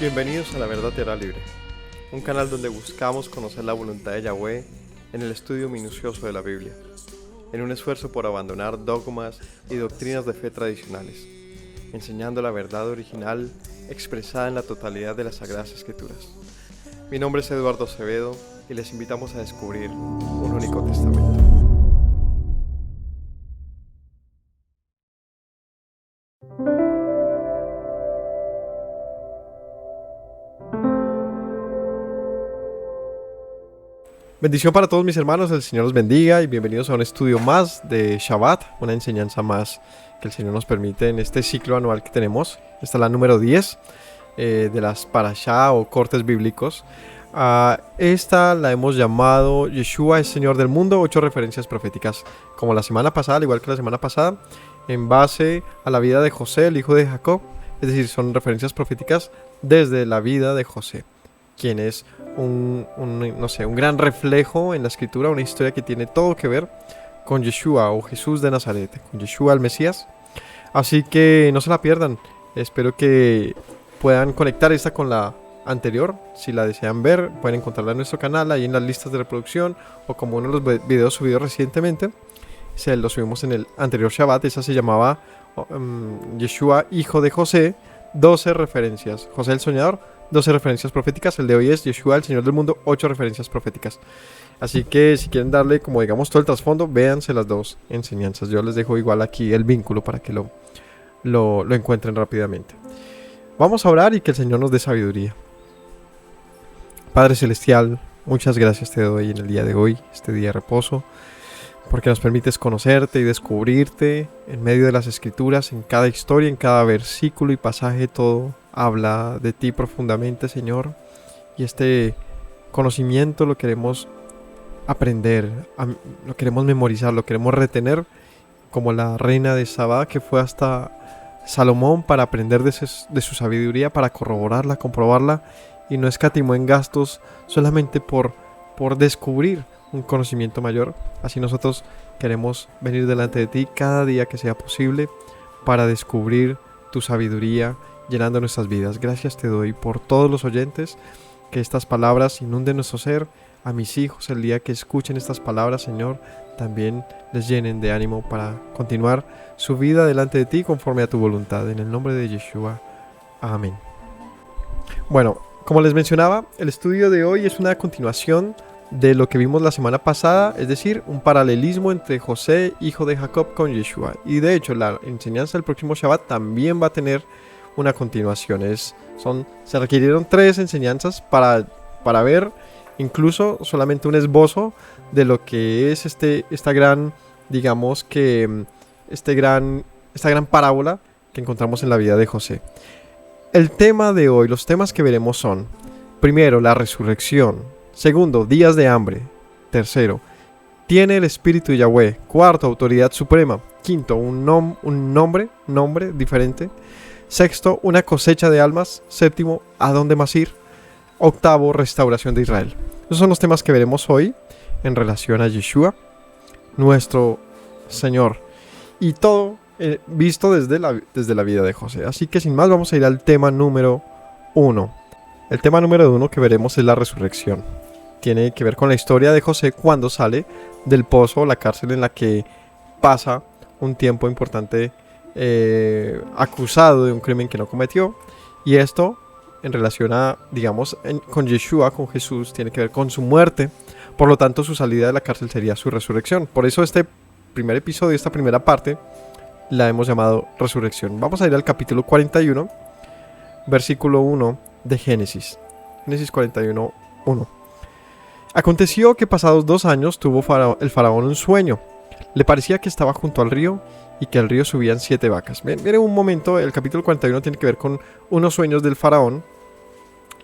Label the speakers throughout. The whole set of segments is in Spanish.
Speaker 1: Bienvenidos a La Verdad Te Hará Libre, un canal donde buscamos conocer la voluntad de Yahweh en el estudio minucioso de la Biblia, en un esfuerzo por abandonar dogmas y doctrinas de fe tradicionales, enseñando la verdad original expresada en la totalidad de las Sagradas Escrituras. Mi nombre es Eduardo Acevedo y les invitamos a descubrir un único testamento. Bendición para todos mis hermanos, el Señor los bendiga y bienvenidos a un estudio más de Shabbat, una enseñanza más que el Señor nos permite en este ciclo anual que tenemos. Esta es la número 10 de las Parashá o cortes bíblicos. Esta la hemos llamado Yeshua es Señor del Mundo, 8 referencias proféticas, como la semana pasada, al igual que la semana pasada, en base a la vida de José, el hijo de Jacob, es decir, son referencias proféticas desde la vida de José, quien es un gran reflejo en la escritura, una historia que tiene todo que ver con Yeshua o Jesús de Nazaret, con Yeshua el Mesías. Así que no se la pierdan, espero que puedan conectar esta con la anterior. Si la desean ver, pueden encontrarla en nuestro canal, ahí en las listas de reproducción, o como uno de los videos subidos recientemente, se lo subimos en el anterior Shabbat. Esa se llamaba Yeshua, hijo de José, 12 referencias, José el soñador, 12 referencias proféticas. El de hoy es Yeshua, el Señor del Mundo, 8 referencias proféticas. Así que si quieren darle, como digamos, todo el trasfondo, véanse las dos enseñanzas. Yo les dejo igual aquí el vínculo para que lo encuentren rápidamente. Vamos a orar y que el Señor nos dé sabiduría. Padre Celestial, muchas gracias te doy en el día de hoy, este día de reposo, porque nos permites conocerte y descubrirte en medio de las Escrituras, en cada historia, en cada versículo y pasaje. Todo habla de ti profundamente, Señor, y este conocimiento lo queremos aprender, lo queremos memorizar, lo queremos retener, como la reina de Sabá que fue hasta Salomón para aprender de su sabiduría, para corroborarla, comprobarla, y no escatimó en gastos solamente por descubrir un conocimiento mayor. Así nosotros queremos venir delante de ti cada día que sea posible para descubrir tu sabiduría, llenando nuestras vidas. Gracias te doy por todos los oyentes, que estas palabras inunden nuestro ser. A mis hijos, el día que escuchen estas palabras, Señor, también les llenen de ánimo para continuar su vida delante de ti conforme a tu voluntad. En el nombre de Yeshua. Amén. Bueno, como les mencionaba, el estudio de hoy es una continuación de lo que vimos la semana pasada, es decir, un paralelismo entre José, hijo de Jacob, con Yeshua. Y de hecho, la enseñanza del próximo Shabbat también va a tener una continuación. Se requirieron 3 enseñanzas para ver incluso solamente un esbozo de lo que es esta gran parábola que encontramos en la vida de José. El tema de hoy, los temas que veremos son: primero, la resurrección; segundo, días de hambre; tercero, tiene el espíritu de Yahweh; cuarto, autoridad suprema; quinto, un nombre diferente; sexto, una cosecha de almas; séptimo, ¿a dónde más ir? Octavo, restauración de Israel. Esos son los temas que veremos hoy en relación a Yeshua, nuestro Señor, y todo visto desde la vida de José. Así que sin más, vamos a ir al tema número 1. El tema número 1 que veremos es la resurrección. Tiene que ver con la historia de José cuando sale del pozo, la cárcel en la que pasa un tiempo importante acusado de un crimen que no cometió. Y esto, en relación a, con Yeshua, con Jesús, tiene que ver con su muerte. Por lo tanto, su salida de la cárcel sería su resurrección. Por eso este primer episodio, esta primera parte, la hemos llamado resurrección. Vamos a ir al capítulo 41, versículo 1 de Génesis. Génesis 41, 1. Aconteció que pasados 2 años tuvo el faraón un sueño. Le parecía que estaba junto al río y que al río subían 7 vacas. Miren un momento, el capítulo 41 tiene que ver con unos sueños del faraón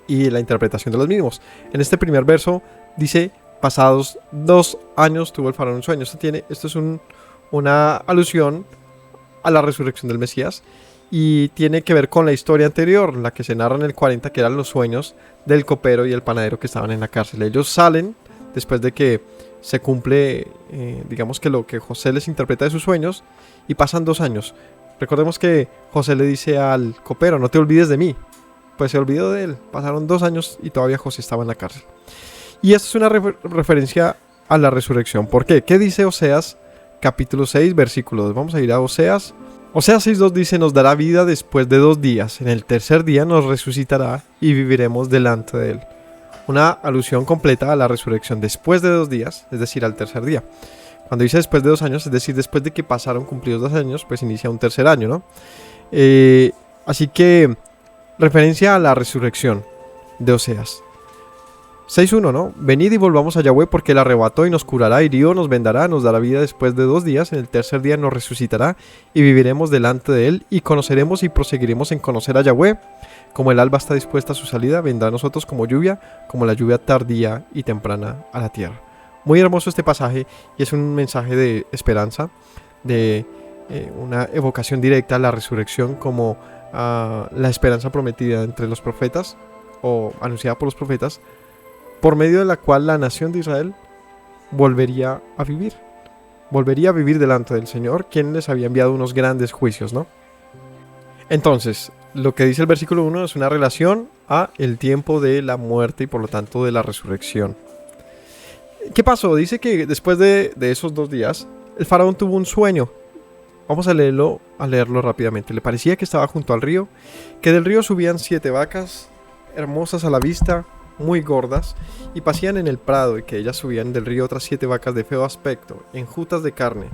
Speaker 1: y la interpretación de los mismos. En este primer verso dice: pasados 2 años tuvo el faraón un sueño. Esto es una alusión a la resurrección del Mesías, y tiene que ver con la historia anterior, la que se narra en el 40, que eran los sueños del copero y el panadero que estaban en la cárcel. Ellos salen después de que se cumple, que lo que José les interpreta de sus sueños, y pasan 2 años. Recordemos que José le dice al copero: no te olvides de mí. pues se olvidó de él. Pasaron 2 años y todavía José estaba en la cárcel. Y esto es una referencia a la resurrección. ¿Por qué? ¿Qué dice Oseas capítulo 6 versículo 2? Vamos a ir a Oseas. Oseas 6:2 dice: nos dará vida después de 2 días. En el tercer día nos resucitará y viviremos delante de él. Una alusión completa a la resurrección después de 2 días, es decir, al tercer día. Cuando dice después de 2 años, es decir, después de que pasaron cumplidos 2 años, pues inicia un tercer año, ¿no? Así que, referencia a la resurrección de Oseas. 6:1, ¿no? Venid y volvamos a Yahweh, porque él arrebató y nos curará, hirió, nos vendará, nos dará vida después de 2 días, en el tercer día nos resucitará y viviremos delante de él y conoceremos y proseguiremos en conocer a Yahweh. Como el alba está dispuesta a su salida, vendrá a nosotros como la lluvia tardía y temprana a la tierra. Muy hermoso este pasaje y es un mensaje de esperanza, de una evocación directa a la resurrección como a la esperanza prometida entre los profetas o anunciada por los profetas, por medio de la cual la nación de Israel volvería a vivir delante del Señor, quien les había enviado unos grandes juicios, ¿no? Entonces, lo que dice el versículo 1 es una relación a el tiempo de la muerte y por lo tanto de la resurrección. ¿Qué pasó? Dice que después de esos 2 días, el faraón tuvo un sueño. Vamos a leerlo rápidamente. Le parecía que estaba junto al río, que del río subían 7 vacas, hermosas a la vista, muy gordas, y pasían en el prado, y que ellas subían del río otras 7 vacas de feo aspecto, enjutas de carne.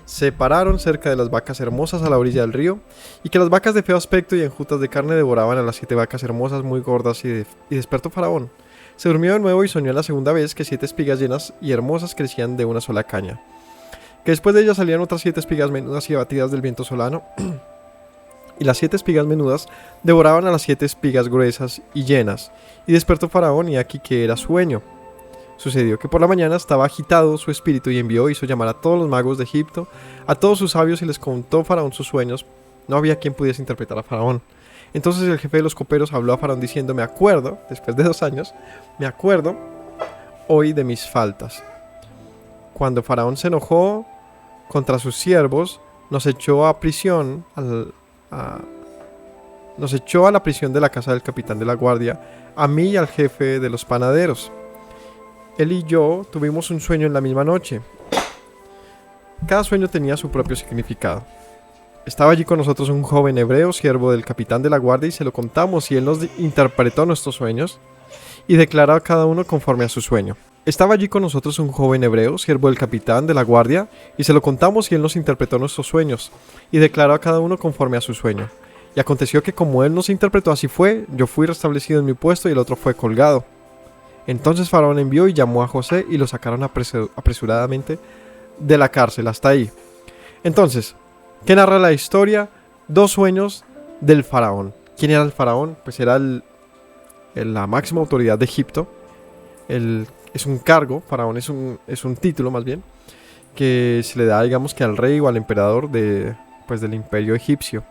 Speaker 1: Se pararon cerca de las vacas hermosas a la orilla del río, y que las vacas de feo aspecto y enjutas de carne devoraban a las 7 vacas hermosas muy gordas, y despertó Faraón. Se durmió de nuevo y soñó la segunda vez que 7 espigas llenas y hermosas crecían de una sola caña, que después de ellas salían otras 7 espigas menudas y abatidas del viento solano, y las 7 espigas menudas devoraban a las 7 espigas gruesas y llenas. Y despertó Faraón, y aquí que era sueño. Sucedió que por la mañana estaba agitado su espíritu y hizo llamar a todos los magos de Egipto, a todos sus sabios, y les contó Faraón sus sueños. No había quien pudiese interpretar a Faraón. Entonces el jefe de los coperos habló a Faraón diciendo: me acuerdo, después de 2 años, me acuerdo hoy de mis faltas. Cuando Faraón se enojó contra sus siervos, nos echó a prisión, nos echó a la prisión de la casa del capitán de la guardia, a mí y al jefe de los panaderos. Él y yo tuvimos un sueño en la misma noche. Cada sueño tenía su propio significado. Estaba allí con nosotros un joven hebreo, siervo del capitán de la guardia, y se lo contamos, y él nos interpretó nuestros sueños y declaró a cada uno conforme a su sueño. Estaba allí con nosotros un joven hebreo, siervo del capitán de la guardia, y se lo contamos, y él nos interpretó nuestros sueños y declaró a cada uno conforme a su sueño. Y aconteció que como él nos interpretó, así fue. Yo fui restablecido en mi puesto y el otro fue colgado. Entonces Faraón envió y llamó a José y lo sacaron apresuradamente de la cárcel. Hasta ahí. Entonces, ¿qué narra la historia? 2 sueños del faraón. ¿Quién era el faraón? Pues era la máxima autoridad de Egipto. Es un cargo, faraón es un título más bien, que se le da, digamos, que al rey o al emperador del imperio egipcio.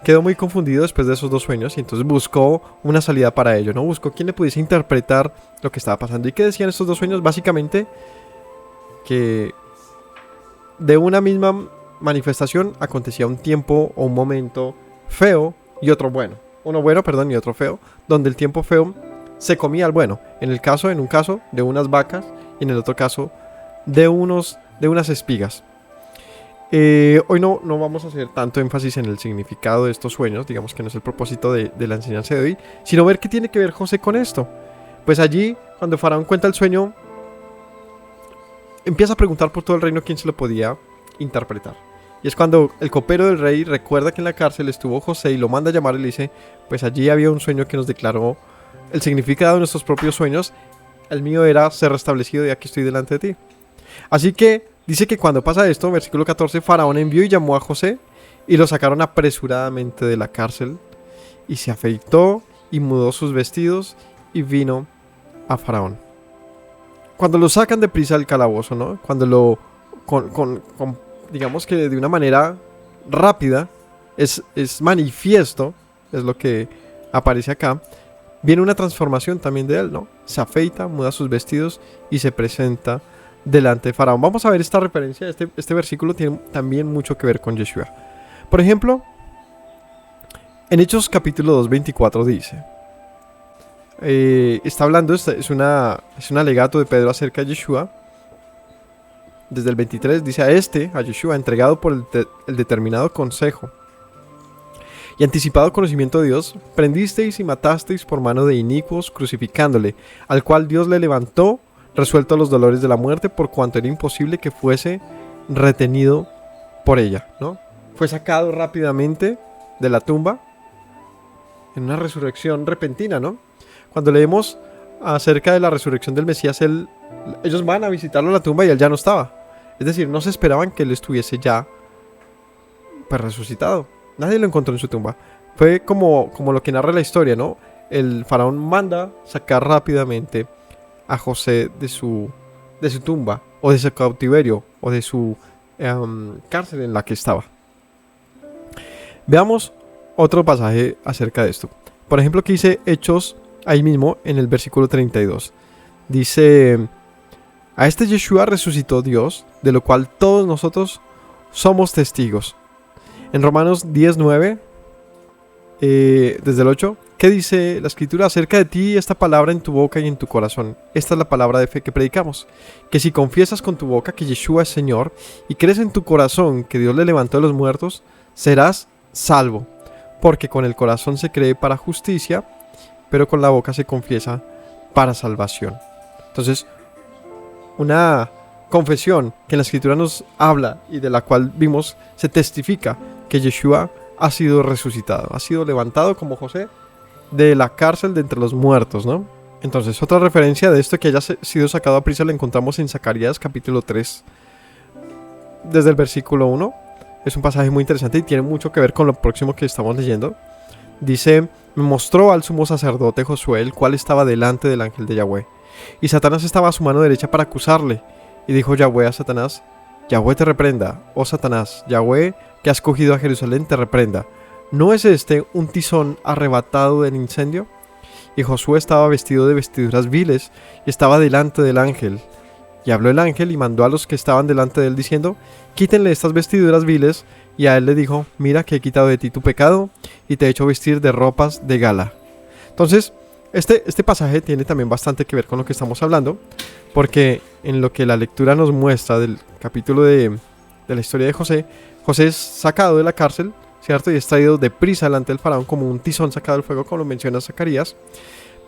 Speaker 1: Quedó muy confundido después de esos 2 sueños y entonces buscó una salida para ello, ¿no? Buscó quien le pudiese interpretar lo que estaba pasando. ¿Y qué decían estos 2 sueños? Básicamente que de una misma manifestación acontecía un tiempo o un momento feo y otro bueno. Uno bueno, perdón, y otro feo, donde el tiempo feo se comía al bueno. En un caso de unas vacas y en el otro caso de unas espigas. Hoy no vamos a hacer tanto énfasis en el significado de estos sueños, digamos que no es el propósito de la enseñanza de hoy, sino ver qué tiene que ver José con esto. Pues allí, cuando Faraón cuenta el sueño, empieza a preguntar por todo el reino quién se lo podía interpretar. Y es cuando el copero del rey recuerda que en la cárcel estuvo José y lo manda a llamar y le dice: pues allí había un sueño que nos declaró el significado de nuestros propios sueños. El mío era ser restablecido y aquí estoy delante de ti. Así que dice que cuando pasa esto, versículo 14, Faraón envió y llamó a José y lo sacaron apresuradamente de la cárcel, y se afeitó y mudó sus vestidos y vino a Faraón. Cuando lo sacan de prisa del calabozo, ¿no? Cuando digamos que de una manera rápida, es manifiesto, es lo que aparece acá, viene una transformación también de él, ¿no? Se afeita, muda sus vestidos y se presenta delante de Faraón. Vamos a ver esta referencia. Este versículo tiene también mucho que ver con Yeshua. Por ejemplo, En Hechos capítulo 2, 24 dice, está hablando, es un alegato de Pedro acerca de Yeshua. Desde el 23 dice a Yeshua, entregado por el determinado consejo y anticipado conocimiento de Dios, prendisteis y matasteis por mano de inicuos, crucificándole, al cual Dios le levantó, resuelto a los dolores de la muerte, por cuanto era imposible que fuese retenido por ella, ¿no? Fue sacado rápidamente de la tumba en una resurrección repentina, ¿no? Cuando leemos acerca de la resurrección del Mesías, ellos van a visitarlo a la tumba y él ya no estaba. Es decir, no se esperaban que él estuviese ya pues, resucitado. Nadie lo encontró en su tumba. Fue como lo que narra la historia, ¿no? El faraón manda sacar rápidamente a José de su tumba, o de su cautiverio, o de su cárcel en la que estaba. Veamos otro pasaje acerca de esto. Por ejemplo, que dice Hechos, ahí mismo en el versículo 32. Dice: a este Yeshua resucitó Dios, de lo cual todos nosotros somos testigos. En Romanos 10:9, desde el 8, ¿qué dice la escritura? Acerca de ti esta palabra en tu boca y en tu corazón. Esta es la palabra de fe que predicamos. Que si confiesas con tu boca que Yeshua es Señor y crees en tu corazón que Dios le levantó de los muertos, serás salvo. Porque con el corazón se cree para justicia, pero con la boca se confiesa para salvación. Entonces, una confesión que en la escritura nos habla y de la cual vimos se testifica que Yeshua ha sido resucitado, ha sido levantado como José de la cárcel de entre los muertos, ¿no? Entonces, otra referencia de esto que haya sido sacado a prisa la encontramos en Zacarías capítulo 3, desde el versículo 1. Es un pasaje muy interesante y tiene mucho que ver con lo próximo que estamos leyendo. Dice: me mostró al sumo sacerdote Josué, el cual estaba delante del ángel de Yahweh. Y Satanás estaba a su mano derecha para acusarle. Y dijo Yahweh a Satanás: Yahweh te reprenda, oh Satanás, Yahweh que has cogido a Jerusalén te reprenda. ¿No es este un tizón arrebatado del incendio? Y Josué estaba vestido de vestiduras viles y estaba delante del ángel. Y habló el ángel y mandó a los que estaban delante de él diciendo: quítenle estas vestiduras viles. Y a él le dijo: mira que he quitado de ti tu pecado y te he hecho vestir de ropas de gala. Entonces, este pasaje tiene también bastante que ver con lo que estamos hablando, porque en lo que la lectura nos muestra del capítulo de la historia de José, José es sacado de la cárcel, ¿cierto? Y es traído deprisa delante del faraón como un tizón sacado del fuego, como lo menciona Zacarías.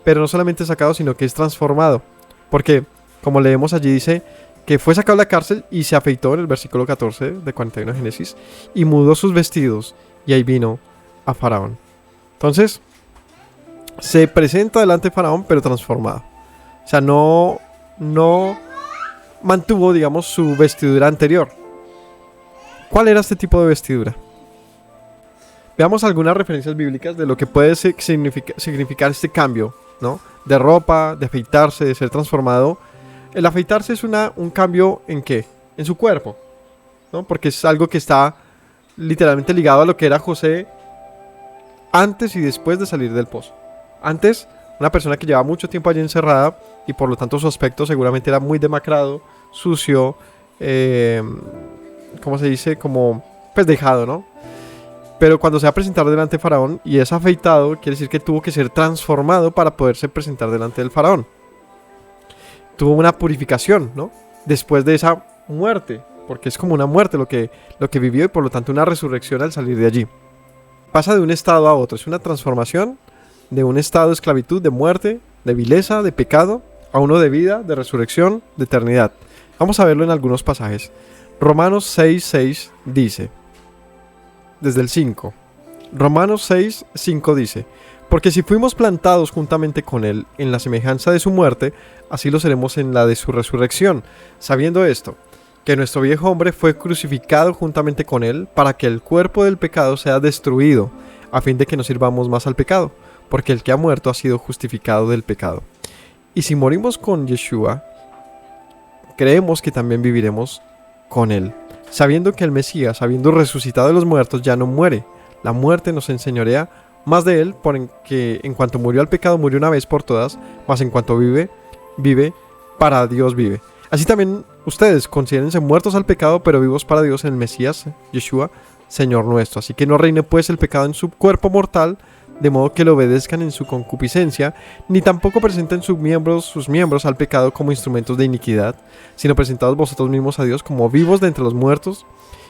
Speaker 1: Pero no solamente sacado, sino que es transformado, porque como leemos allí dice que fue sacado de la cárcel y se afeitó en el versículo 14 de 41 de Génesis, y mudó sus vestidos, y ahí vino a Faraón. Entonces, se presenta delante de Faraón, pero transformado. O sea, no mantuvo, digamos, su vestidura anterior. ¿Cuál era este tipo de vestidura? Veamos algunas referencias bíblicas de lo que puede significar este cambio, ¿no? De ropa, de afeitarse, de ser transformado. El afeitarse es un cambio ¿en qué? En su cuerpo, ¿no? Porque es algo que está literalmente ligado a lo que era José antes y después de salir del pozo. Antes, una persona que llevaba mucho tiempo allí encerrada y por lo tanto su aspecto seguramente era muy demacrado, sucio, ¿cómo se dice? Como pues dejado, ¿no? Pero cuando se va a presentar delante de Faraón y es afeitado, quiere decir que tuvo que ser transformado para poderse presentar delante del Faraón. Tuvo una purificación, ¿no? Después de esa muerte, porque es como una muerte lo que vivió y por lo tanto una resurrección al salir de allí. Pasa de un estado a otro, es una transformación de un estado de esclavitud, de muerte, de vileza, de pecado, a uno de vida, de resurrección, de eternidad. Vamos a verlo en algunos pasajes. Romanos 6:6 dice, desde el 5, Romanos 6:5 dice: porque si fuimos plantados juntamente con él en la semejanza de su muerte, así lo seremos en la de su resurrección, sabiendo esto, que nuestro viejo hombre fue crucificado juntamente con él, para que el cuerpo del pecado sea destruido, a fin de que no sirvamos más al pecado, porque el que ha muerto ha sido justificado del pecado. Y si morimos con Yeshua, creemos que también viviremos con él, sabiendo que el Mesías, habiendo resucitado de los muertos, ya no muere. La muerte nos enseñorea más de él, porque en cuanto murió al pecado, murió una vez por todas, mas en cuanto vive, para Dios vive. Así también ustedes considérense muertos al pecado, pero vivos para Dios en el Mesías, Yeshua, Señor nuestro. Así que no reine pues el pecado en su cuerpo mortal, de modo que lo obedezcan en su concupiscencia, ni tampoco presenten sus miembros al pecado como instrumentos de iniquidad, sino presentados vosotros mismos a Dios como vivos de entre los muertos,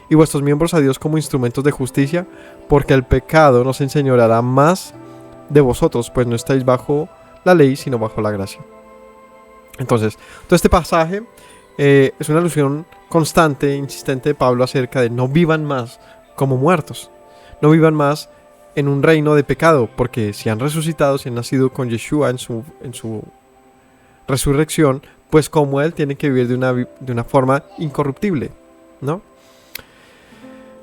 Speaker 1: y vuestros miembros a Dios como instrumentos de justicia, porque el pecado no se enseñoreará más de vosotros, pues no estáis bajo la ley, sino bajo la gracia. Entonces, todo este pasaje es una alusión constante, insistente de Pablo acerca de no vivan más como muertos, no vivan más en un reino de pecado, porque si han resucitado, si han nacido con Yeshua en su resurrección, pues como Él tienen que vivir de una forma incorruptible, ¿no?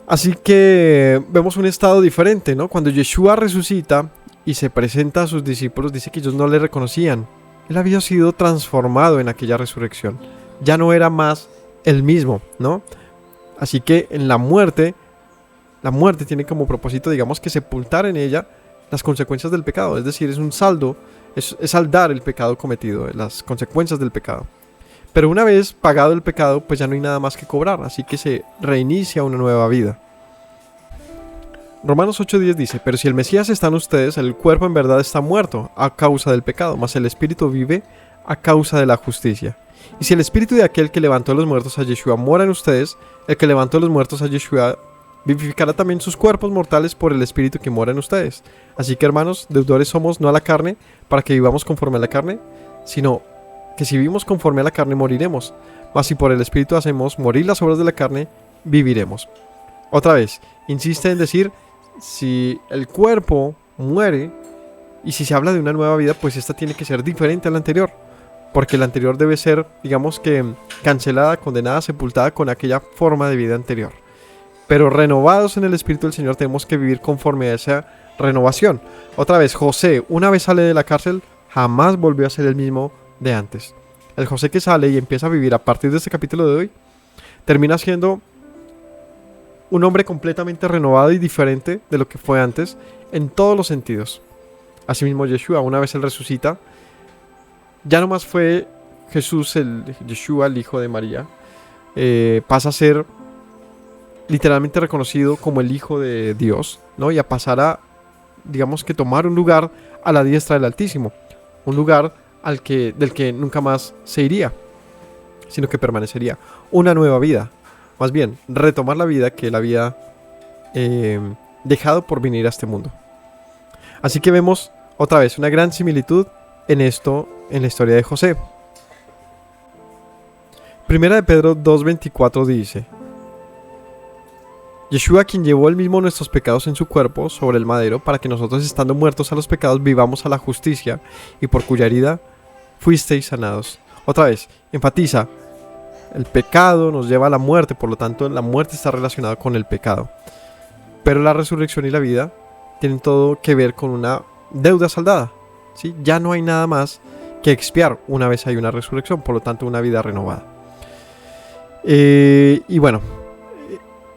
Speaker 1: Así que vemos un estado diferente, ¿no? Cuando Yeshua resucita y se presenta a sus discípulos, dice que ellos no le reconocían. Él había sido transformado en aquella resurrección. Ya no era más el mismo, ¿no? Así que en la muerte tiene como propósito, digamos, que sepultar en ella las consecuencias del pecado. Es decir, es un saldo, es saldar el pecado cometido, las consecuencias del pecado. Pero una vez pagado el pecado, pues ya no hay nada más que cobrar, así que se reinicia una nueva vida. Romanos 8:10 dice: pero si el Mesías está en ustedes, el cuerpo en verdad está muerto a causa del pecado, mas el espíritu vive a causa de la justicia. Y si el espíritu de aquel que levantó a los muertos a Yeshua mora en ustedes, el que levantó a los muertos a Yeshua vivificará también sus cuerpos mortales por el espíritu que mora en ustedes. Así que, hermanos, deudores somos no a la carne, para que vivamos conforme a la carne, sino que si vivimos conforme a la carne moriremos, mas si por el espíritu hacemos morir las obras de la carne, viviremos. Otra vez, insiste en decir, si el cuerpo muere y si se habla de una nueva vida, pues esta tiene que ser diferente a la anterior, porque la anterior debe ser, digamos que, cancelada, condenada, sepultada con aquella forma de vida anterior. Pero renovados en el Espíritu del Señor tenemos que vivir conforme a esa renovación. Otra vez, José, una vez sale de la cárcel, jamás volvió a ser el mismo de antes. El José que sale y empieza a vivir a partir de este capítulo de hoy, termina siendo un hombre completamente renovado y diferente de lo que fue antes, en todos los sentidos. Asimismo, Yeshua, una vez él resucita, ya no más fue Jesús, Yeshua, el hijo de María, pasa a ser literalmente reconocido como el Hijo de Dios, ¿no? Y a pasar a, digamos que, tomar un lugar a la diestra del Altísimo, un lugar del que nunca más se iría, sino que permanecería. Una nueva vida, más bien, retomar la vida que él había dejado por venir a este mundo. Así que vemos otra vez una gran similitud en esto, en la historia de José. Primera de Pedro 2:24 dice: Yeshua, quien llevó él mismo nuestros pecados en su cuerpo sobre el madero, para que nosotros, estando muertos a los pecados, vivamos a la justicia, y por cuya herida fuisteis sanados. Otra vez, enfatiza, el pecado nos lleva a la muerte, por lo tanto la muerte está relacionada con el pecado. Pero la resurrección y la vida tienen todo que ver con una deuda saldada, ¿sí? Ya no hay nada más que expiar una vez hay una resurrección, por lo tanto una vida renovada. Y bueno,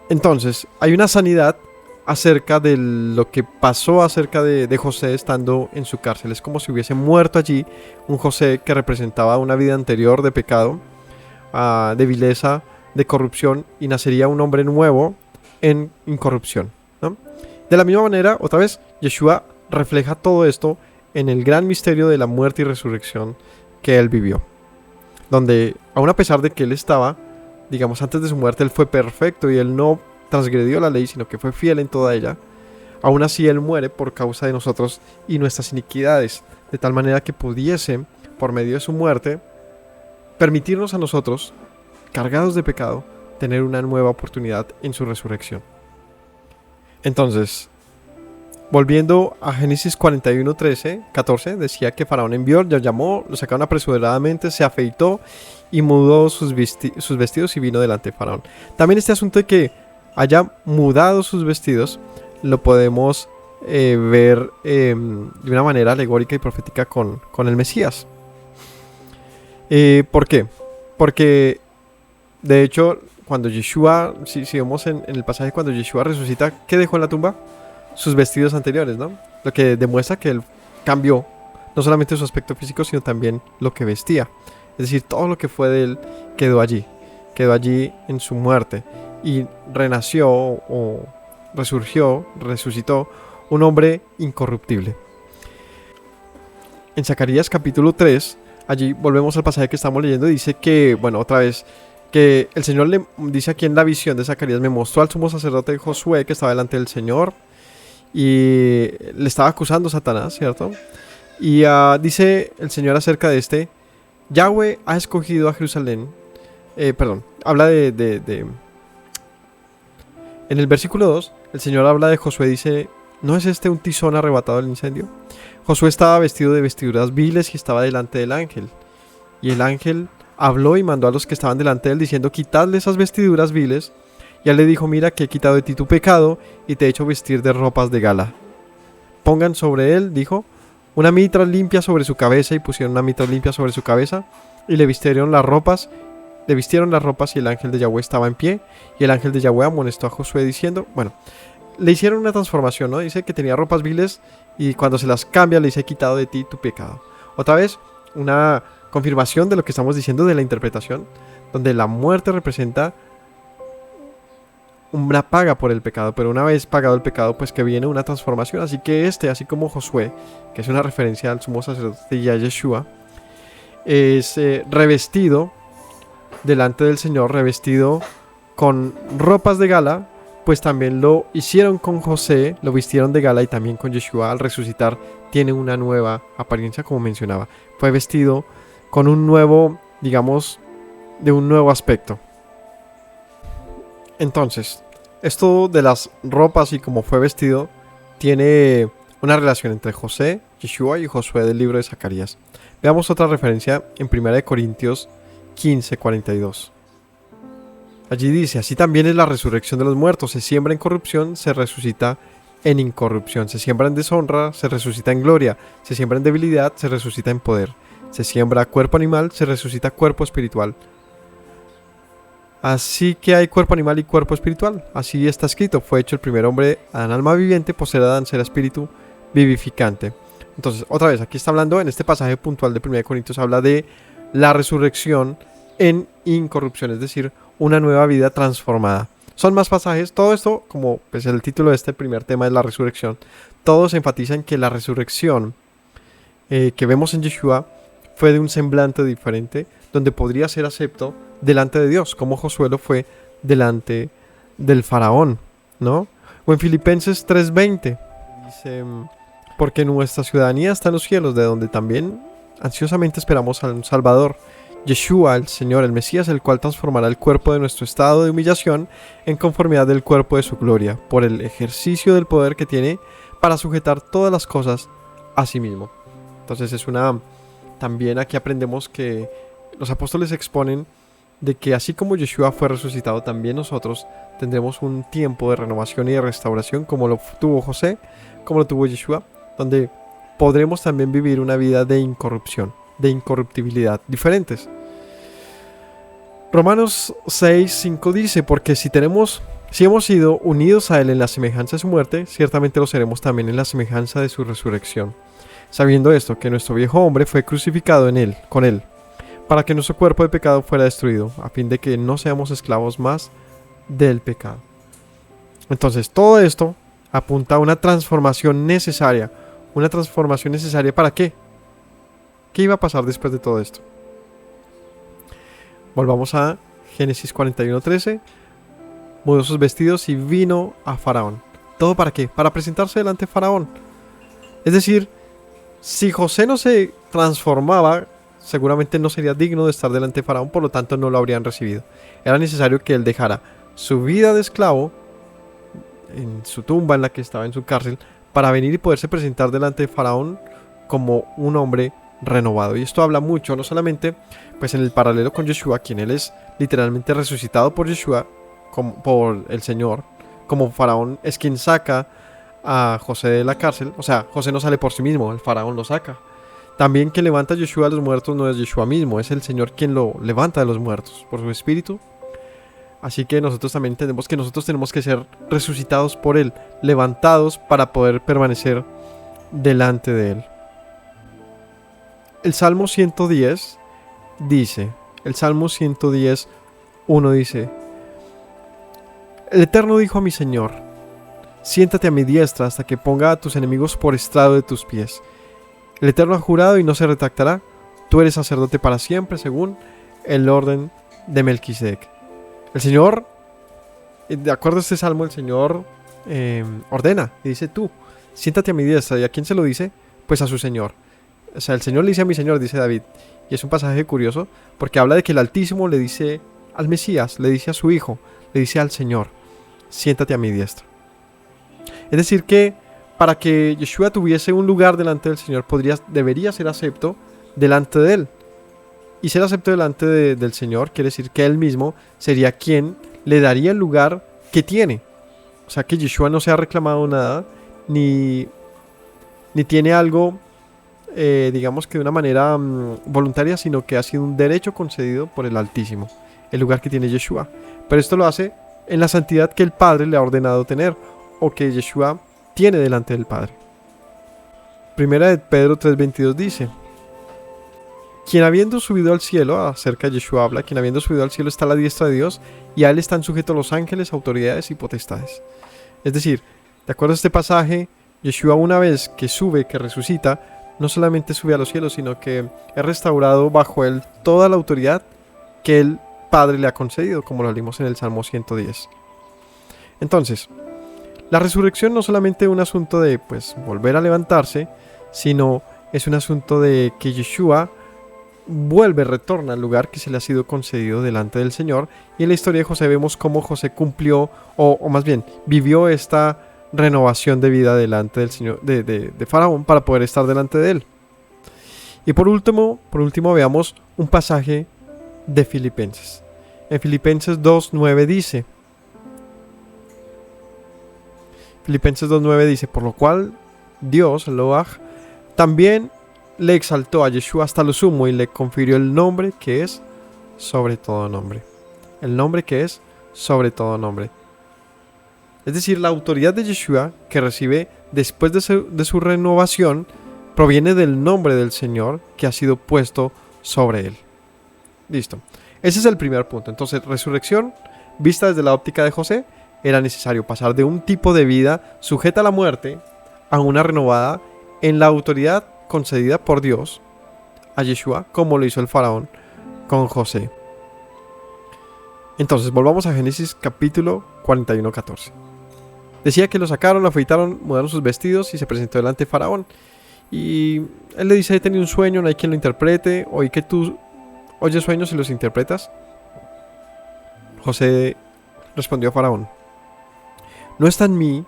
Speaker 1: entonces hay una sanidad acerca de lo que pasó acerca de José estando en su cárcel. Es como si hubiese muerto allí un José que representaba una vida anterior de pecado, de vileza, de corrupción, y nacería un hombre nuevo en incorrupción, ¿no? De la misma manera, otra vez, Yeshua refleja todo esto en el gran misterio de la muerte y resurrección que él vivió, donde aun a pesar de que él estaba, digamos, antes de su muerte, él fue perfecto y él no transgredió la ley, sino que fue fiel en toda ella. Aún así él muere por causa de nosotros y nuestras iniquidades, de tal manera que pudiese, por medio de su muerte, permitirnos a nosotros, cargados de pecado, tener una nueva oportunidad en su resurrección. Entonces, volviendo a Génesis 14, decía que Faraón envió, lo llamó, lo sacaron apresuradamente, se afeitó y mudó sus vestidos y vino delante de Faraón. También este asunto de que haya mudado sus vestidos lo podemos ver de una manera alegórica y profética con el Mesías. ¿Por qué? Porque de hecho cuando Yeshua, si vemos en el pasaje cuando Yeshua resucita, ¿qué dejó en la tumba? Sus vestidos anteriores, ¿no? Lo que demuestra que él cambió no solamente su aspecto físico, sino también lo que vestía. Es decir, todo lo que fue de él quedó allí en su muerte y renació o resucitó un hombre incorruptible. En Zacarías capítulo 3, allí volvemos al pasaje que estamos leyendo, dice que, bueno, otra vez, que el Señor le dice aquí en la visión de Zacarías: me mostró al sumo sacerdote Josué que estaba delante del Señor y le estaba acusando a Satanás, ¿cierto? Y dice el Señor acerca de este: Yahweh ha escogido a Jerusalén. Habla en el versículo 2, el Señor habla de Josué, dice: ¿no es este un tizón arrebatado del incendio? Josué estaba vestido de vestiduras viles y estaba delante del ángel. Y el ángel habló y mandó a los que estaban delante de él diciendo: quitadle esas vestiduras viles. Y él le dijo: mira que he quitado de ti tu pecado y te he hecho vestir de ropas de gala. Pongan sobre él, dijo, una mitra limpia sobre su cabeza. Y pusieron una mitra limpia sobre su cabeza y le vistieron las ropas. Y el ángel de Yahweh estaba en pie. Y el ángel de Yahweh amonestó a Josué diciendo, bueno, le hicieron una transformación, ¿no? Dice que tenía ropas viles y cuando se las cambia le dice: he quitado de ti tu pecado. Otra vez, una confirmación de lo que estamos diciendo de la interpretación, donde la muerte representa una paga por el pecado, pero una vez pagado el pecado, pues que viene una transformación. Así que así como Josué, que es una referencia al sumo sacerdote y a Yeshua, es revestido delante del Señor, revestido con ropas de gala, pues también lo hicieron con José, lo vistieron de gala, y también con Yeshua al resucitar tiene una nueva apariencia, como mencionaba. Fue vestido con un nuevo, digamos, de un nuevo aspecto. Entonces, esto de las ropas y cómo fue vestido tiene una relación entre José, Yeshua y Josué del libro de Zacarías. Veamos otra referencia en 1 Corintios 15:42. Allí dice: así también es la resurrección de los muertos. Se siembra en corrupción, se resucita en incorrupción. Se siembra en deshonra, se resucita en gloria. Se siembra en debilidad, se resucita en poder. Se siembra cuerpo animal, se resucita cuerpo espiritual. Así que hay cuerpo animal y cuerpo espiritual. Así está escrito: fue hecho el primer hombre Adán alma viviente, posterior Adán será espíritu vivificante. Entonces, otra vez, aquí está hablando, en este pasaje puntual de 1 Corintios, habla de la resurrección en incorrupción, es decir, una nueva vida transformada. Son más pasajes, todo esto, como pues el título de este primer tema es la resurrección, todos enfatizan que la resurrección que vemos en Yeshua fue de un semblante diferente, donde podría ser acepto delante de Dios, como Josué lo fue delante del faraón, ¿no? O en Filipenses 3:20 dice: porque nuestra ciudadanía está en los cielos, de donde también ansiosamente esperamos a un Salvador, Yeshua, el Señor, el Mesías, el cual transformará el cuerpo de nuestro estado de humillación en conformidad del cuerpo de su gloria, por el ejercicio del poder que tiene para sujetar todas las cosas a sí mismo. Entonces también aquí aprendemos que los apóstoles exponen de que así como Yeshua fue resucitado, también nosotros tendremos un tiempo de renovación y de restauración, como lo tuvo José, como lo tuvo Yeshua, donde podremos también vivir una vida de incorrupción, de incorruptibilidad, diferentes. Romanos 6:5 dice: porque si hemos sido unidos a él en la semejanza de su muerte, ciertamente lo seremos también en la semejanza de su resurrección. Sabiendo esto, que nuestro viejo hombre fue crucificado con él, para que nuestro cuerpo de pecado fuera destruido, a fin de que no seamos esclavos más del pecado. Entonces, todo esto apunta a una transformación necesaria. ¿Una transformación necesaria para qué? ¿Qué iba a pasar después de todo esto? Volvamos a Génesis 41:13. Mudó sus vestidos y vino a Faraón. ¿Todo para qué? Para presentarse delante de Faraón. Es decir, si José no se transformaba, seguramente no sería digno de estar delante de Faraón, por lo tanto no lo habrían recibido. Era necesario que él dejara su vida de esclavo en su tumba en la que estaba en su cárcel, para venir y poderse presentar delante de Faraón como un hombre renovado. Y esto habla mucho, no solamente pues en el paralelo con Yeshua, quien él es literalmente resucitado por Yeshua, por el Señor, como Faraón es quien saca a José de la cárcel. O sea, José no sale por sí mismo, el Faraón lo saca. También quien levanta a Yeshua de los muertos no es Yeshua mismo, es el Señor quien lo levanta de los muertos por su espíritu. Así que nosotros también entendemos que nosotros tenemos que ser resucitados por él, levantados para poder permanecer delante de él. El Salmo 110 dice, el Salmo 110:1 dice: el Eterno dijo a mi Señor: siéntate a mi diestra hasta que ponga a tus enemigos por estrado de tus pies. El Eterno ha jurado y no se retractará. Tú eres sacerdote para siempre, según el orden de Melquisedec. El Señor, de acuerdo a este salmo, el Señor ordena y dice: tú, siéntate a mi diestra. ¿Y a quién se lo dice? Pues a su Señor. O sea, el Señor le dice a mi Señor, dice David. Y es un pasaje curioso porque habla de que el Altísimo le dice al Mesías, le dice a su Hijo, le dice al Señor: siéntate a mi diestra. Es decir que para que Yeshua tuviese un lugar delante del Señor, debería ser acepto delante de Él. Y ser acepto delante del Señor quiere decir que Él mismo sería quien le daría el lugar que tiene. O sea, que Yeshua no se ha reclamado nada, ni tiene algo, digamos que de una manera voluntaria, sino que ha sido un derecho concedido por el Altísimo, el lugar que tiene Yeshua. Pero esto lo hace en la santidad que el Padre le ha ordenado tener, o que Yeshua tiene delante del Padre. Primera de Pedro 3:22 dice: quien habiendo subido al cielo, acerca de Yeshua habla, quien habiendo subido al cielo está a la diestra de Dios, y a él están sujetos los ángeles, autoridades y potestades. Es decir, de acuerdo a este pasaje, Yeshua, una vez que sube, que resucita, no solamente sube a los cielos, sino que es restaurado bajo él toda la autoridad que el Padre le ha concedido, como lo leímos en el Salmo 110. Entonces, la resurrección no solamente es un asunto de volver a levantarse, sino es un asunto de que Yeshua retorna al lugar que se le ha sido concedido delante del Señor. Y en la historia de José vemos cómo José cumplió, o más bien, vivió esta renovación de vida delante del Señor, de Faraón, para poder estar delante de él. Y por último veamos un pasaje de Filipenses. En Filipenses 2:9 dice: por lo cual Dios, Elohaj, también le exaltó a Yeshua hasta lo sumo y le confirió el nombre que es sobre todo nombre. El nombre que es sobre todo nombre. Es decir, la autoridad de Yeshua que recibe después de su renovación proviene del nombre del Señor que ha sido puesto sobre él. Listo. Ese es el primer punto. Entonces, resurrección, vista desde la óptica de José, era necesario pasar de un tipo de vida sujeta a la muerte a una renovada en la autoridad concedida por Dios a Yeshua, como lo hizo el faraón con José. Entonces, volvamos a Génesis capítulo 41:14. Decía que lo sacaron, lo afeitaron, mudaron sus vestidos y se presentó delante de Faraón. Y él le dice: he tenido un sueño, no hay quien lo interprete. Oí que tú oyes sueños y los interpretas. José respondió a Faraón: no está en mí,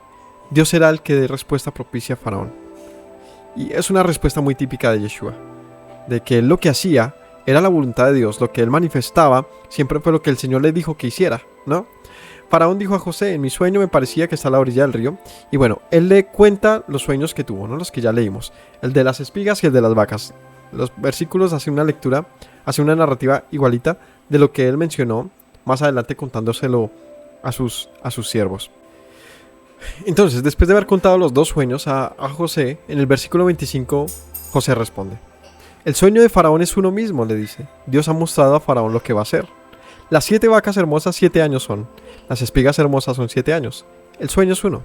Speaker 1: Dios será el que dé respuesta propicia a Faraón. Y es una respuesta muy típica de Yeshua, de que él lo que hacía era la voluntad de Dios, lo que él manifestaba siempre fue lo que el Señor le dijo que hiciera, ¿no? Faraón dijo a José: en mi sueño me parecía que está a la orilla del río. Y bueno, él le cuenta los sueños que tuvo, ¿no? Los que ya leímos, el de las espigas y el de las vacas. Los versículos hacen una lectura, hacen una narrativa igualita de lo que él mencionó más adelante, contándoselo a sus siervos. Entonces, después de haber contado los dos sueños a José, en el versículo 25, José responde: el sueño de Faraón es uno mismo, le dice. Dios ha mostrado a Faraón lo que va a hacer. Las 7 vacas hermosas 7 años son. Las espigas hermosas son 7 años. El sueño es uno.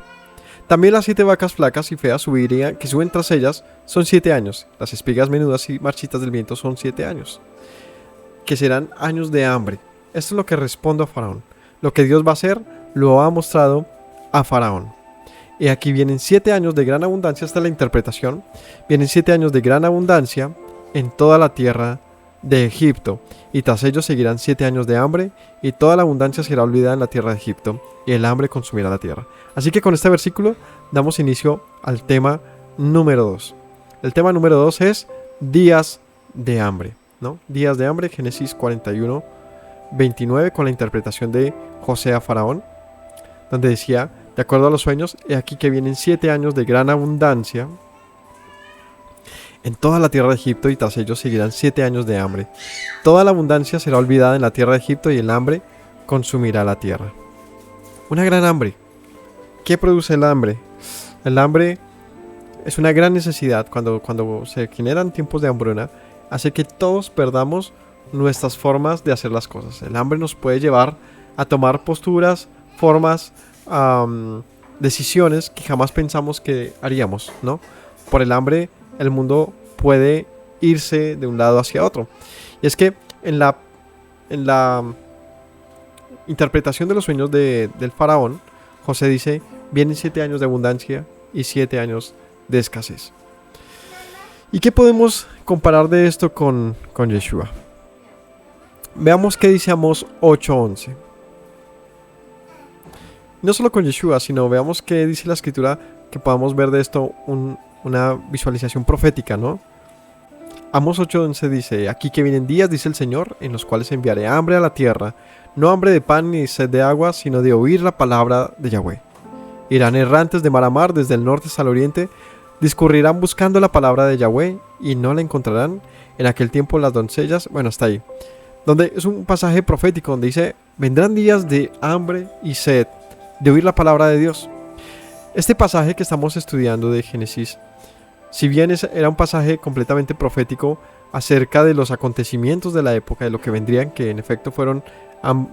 Speaker 1: También las 7 vacas flacas y feas que suben tras ellas son 7 años. Las espigas menudas y marchitas del viento son 7 años. Que serán años de hambre. Esto es lo que respondo a Faraón. Lo que Dios va a hacer lo ha mostrado a Faraón. Y aquí vienen 7 años de gran abundancia. Esta es la interpretación. Vienen 7 años de gran abundancia en toda la tierra de Egipto, y tras ellos seguirán 7 años de hambre, y toda la abundancia será olvidada en la tierra de Egipto, y el hambre consumirá la tierra. Así que con este versículo damos inicio al tema número 2. El tema número 2 es días de hambre, ¿no? Días de hambre, Génesis 41:29, con la interpretación de José a Faraón, donde decía: de acuerdo a los sueños, he aquí que vienen 7 años de gran abundancia en toda la tierra de Egipto, y tras ellos seguirán 7 años de hambre. Toda la abundancia será olvidada en la tierra de Egipto, y el hambre consumirá la tierra. Una gran hambre. ¿Qué produce el hambre? El hambre es una gran necesidad. Cuando se generan tiempos de hambruna, hace que todos perdamos nuestras formas de hacer las cosas. El hambre nos puede llevar a tomar posturas, formas decisiones que jamás pensamos que haríamos, ¿no? Por el hambre, el mundo puede irse de un lado hacia otro. Y es que en la interpretación de los sueños del faraón, José dice, vienen 7 años de abundancia y 7 años de escasez. ¿Y qué podemos comparar de esto con Yeshua? Veamos qué dice Amós 8:11. No solo con Yeshua, sino veamos qué dice la escritura, que podamos ver de esto una visualización profética, ¿no? Amós 8:11 dice, aquí que vienen días, dice el Señor, en los cuales enviaré hambre a la tierra, no hambre de pan ni sed de agua, sino de oír la palabra de Yahweh. Irán errantes de mar a mar, desde el norte hasta el oriente, discurrirán buscando la palabra de Yahweh y no la encontrarán. En aquel tiempo las doncellas, bueno, hasta ahí, donde es un pasaje profético donde dice, vendrán días de hambre y sed, de oír la palabra de Dios. Este pasaje que estamos estudiando de Génesis, si bien era un pasaje completamente profético acerca de los acontecimientos de la época, de lo que vendrían, que en efecto fueron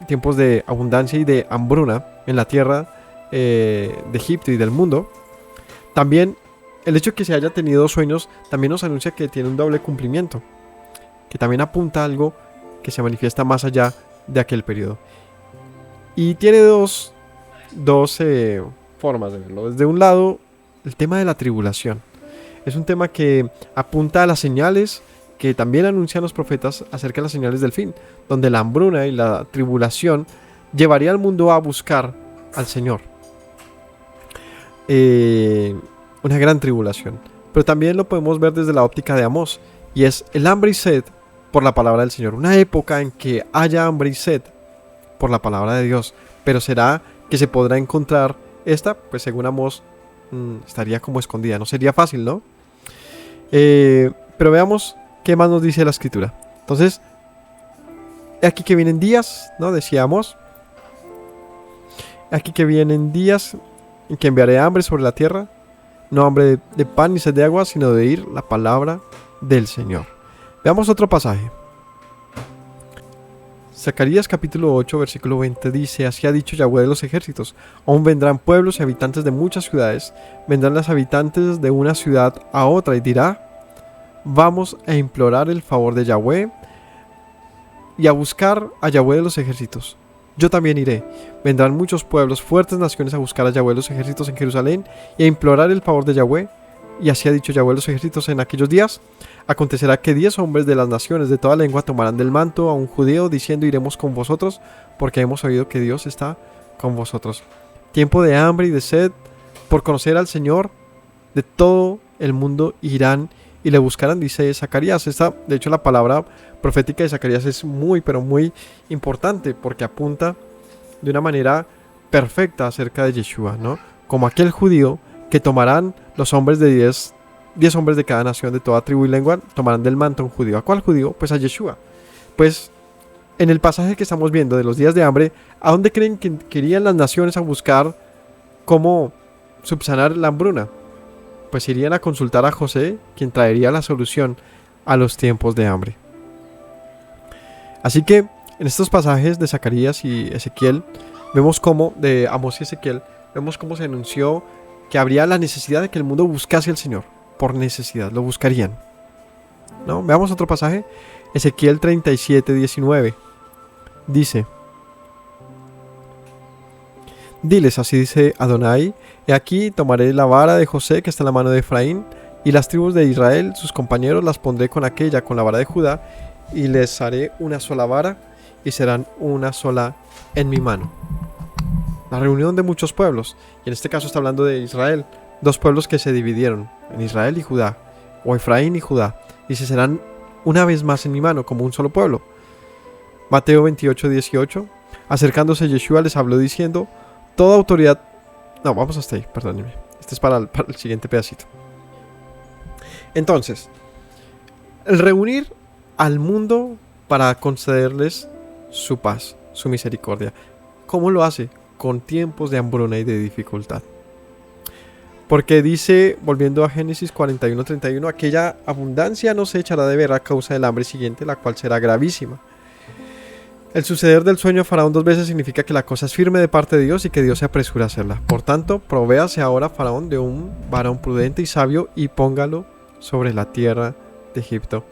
Speaker 1: tiempos de abundancia y de hambruna en la tierra de Egipto y del mundo, también el hecho de que se haya tenido sueños también nos anuncia que tiene un doble cumplimiento, que también apunta a algo que se manifiesta más allá de aquel periodo. Y tiene dos formas de verlo. Desde un lado, el tema de la tribulación. Es un tema que apunta a las señales que también anuncian los profetas acerca de las señales del fin, donde la hambruna y la tribulación llevaría al mundo a buscar al Señor. Una gran tribulación. Pero también lo podemos ver desde la óptica de Amós, y es el hambre y sed por la palabra del Señor. Una época en que haya hambre y sed por la palabra de Dios, pero será que se podrá encontrar esta, pues según Amós, estaría como escondida. No sería fácil, ¿no? Pero veamos qué más nos dice la escritura. Entonces, aquí que vienen días, ¿no? Decíamos. Aquí que vienen días en que enviaré hambre sobre la tierra. No hambre de pan ni sed de agua, sino de oír la palabra del Señor. Veamos otro pasaje. Zacarías capítulo 8 versículo 20 dice, así ha dicho Yahweh de los ejércitos, aún vendrán pueblos y habitantes de muchas ciudades, vendrán los habitantes de una ciudad a otra y dirá, vamos a implorar el favor de Yahweh y a buscar a Yahweh de los ejércitos. Yo también iré. Vendrán muchos pueblos, fuertes naciones a buscar a Yahweh de los ejércitos en Jerusalén y a implorar el favor de Yahweh. Y así ha dicho Yahweh de los ejércitos en aquellos días. Acontecerá que 10 hombres de las naciones de toda lengua tomarán del manto a un judío diciendo iremos con vosotros porque hemos oído que Dios está con vosotros. Tiempo de hambre y de sed por conocer al Señor de todo el mundo irán y le buscarán, dice Zacarías. De hecho la palabra profética de Zacarías es muy pero muy importante porque apunta de una manera perfecta acerca de Yeshua, ¿no? Como aquel judío que tomarán los hombres de 10 hombres de cada nación, de toda tribu y lengua, tomarán del manto a un judío. ¿A cuál judío? Pues a Yeshua. Pues en el pasaje que estamos viendo de los días de hambre, ¿a dónde creen que irían las naciones a buscar cómo subsanar la hambruna? Pues irían a consultar a José, quien traería la solución a los tiempos de hambre. Así que en estos pasajes de Zacarías y Ezequiel, vemos cómo, de Amós y Ezequiel, vemos cómo se anunció que habría la necesidad de que el mundo buscase al Señor. Por necesidad, lo buscarían, ¿no? Veamos otro pasaje. Ezequiel 37:19 dice, diles, así dice Adonai, he aquí tomaré la vara de José que está en la mano de Efraín, y las tribus de Israel, sus compañeros, las pondré con la vara de Judá, y les haré una sola vara, y serán una sola en mi mano. La reunión de muchos pueblos, y en este caso está hablando de Israel, dos pueblos que se dividieron, en Israel y Judá, o Efraín y Judá, y se serán una vez más en mi mano, como un solo pueblo. Mateo 28:18, acercándose Yeshua les habló diciendo, toda autoridad... No, vamos hasta ahí, perdónenme. Este es para el siguiente pedacito. Entonces, el reunir al mundo para concederles su paz, su misericordia. ¿Cómo lo hace? Con tiempos de hambruna y de dificultad. Porque dice, volviendo a Génesis 41:31, aquella abundancia no se echará de ver a causa del hambre siguiente, la cual será gravísima. El suceder del sueño de Faraón 2 veces significa que la cosa es firme de parte de Dios y que Dios se apresura a hacerla. Por tanto, provéase ahora Faraón de un varón prudente y sabio y póngalo sobre la tierra de Egipto.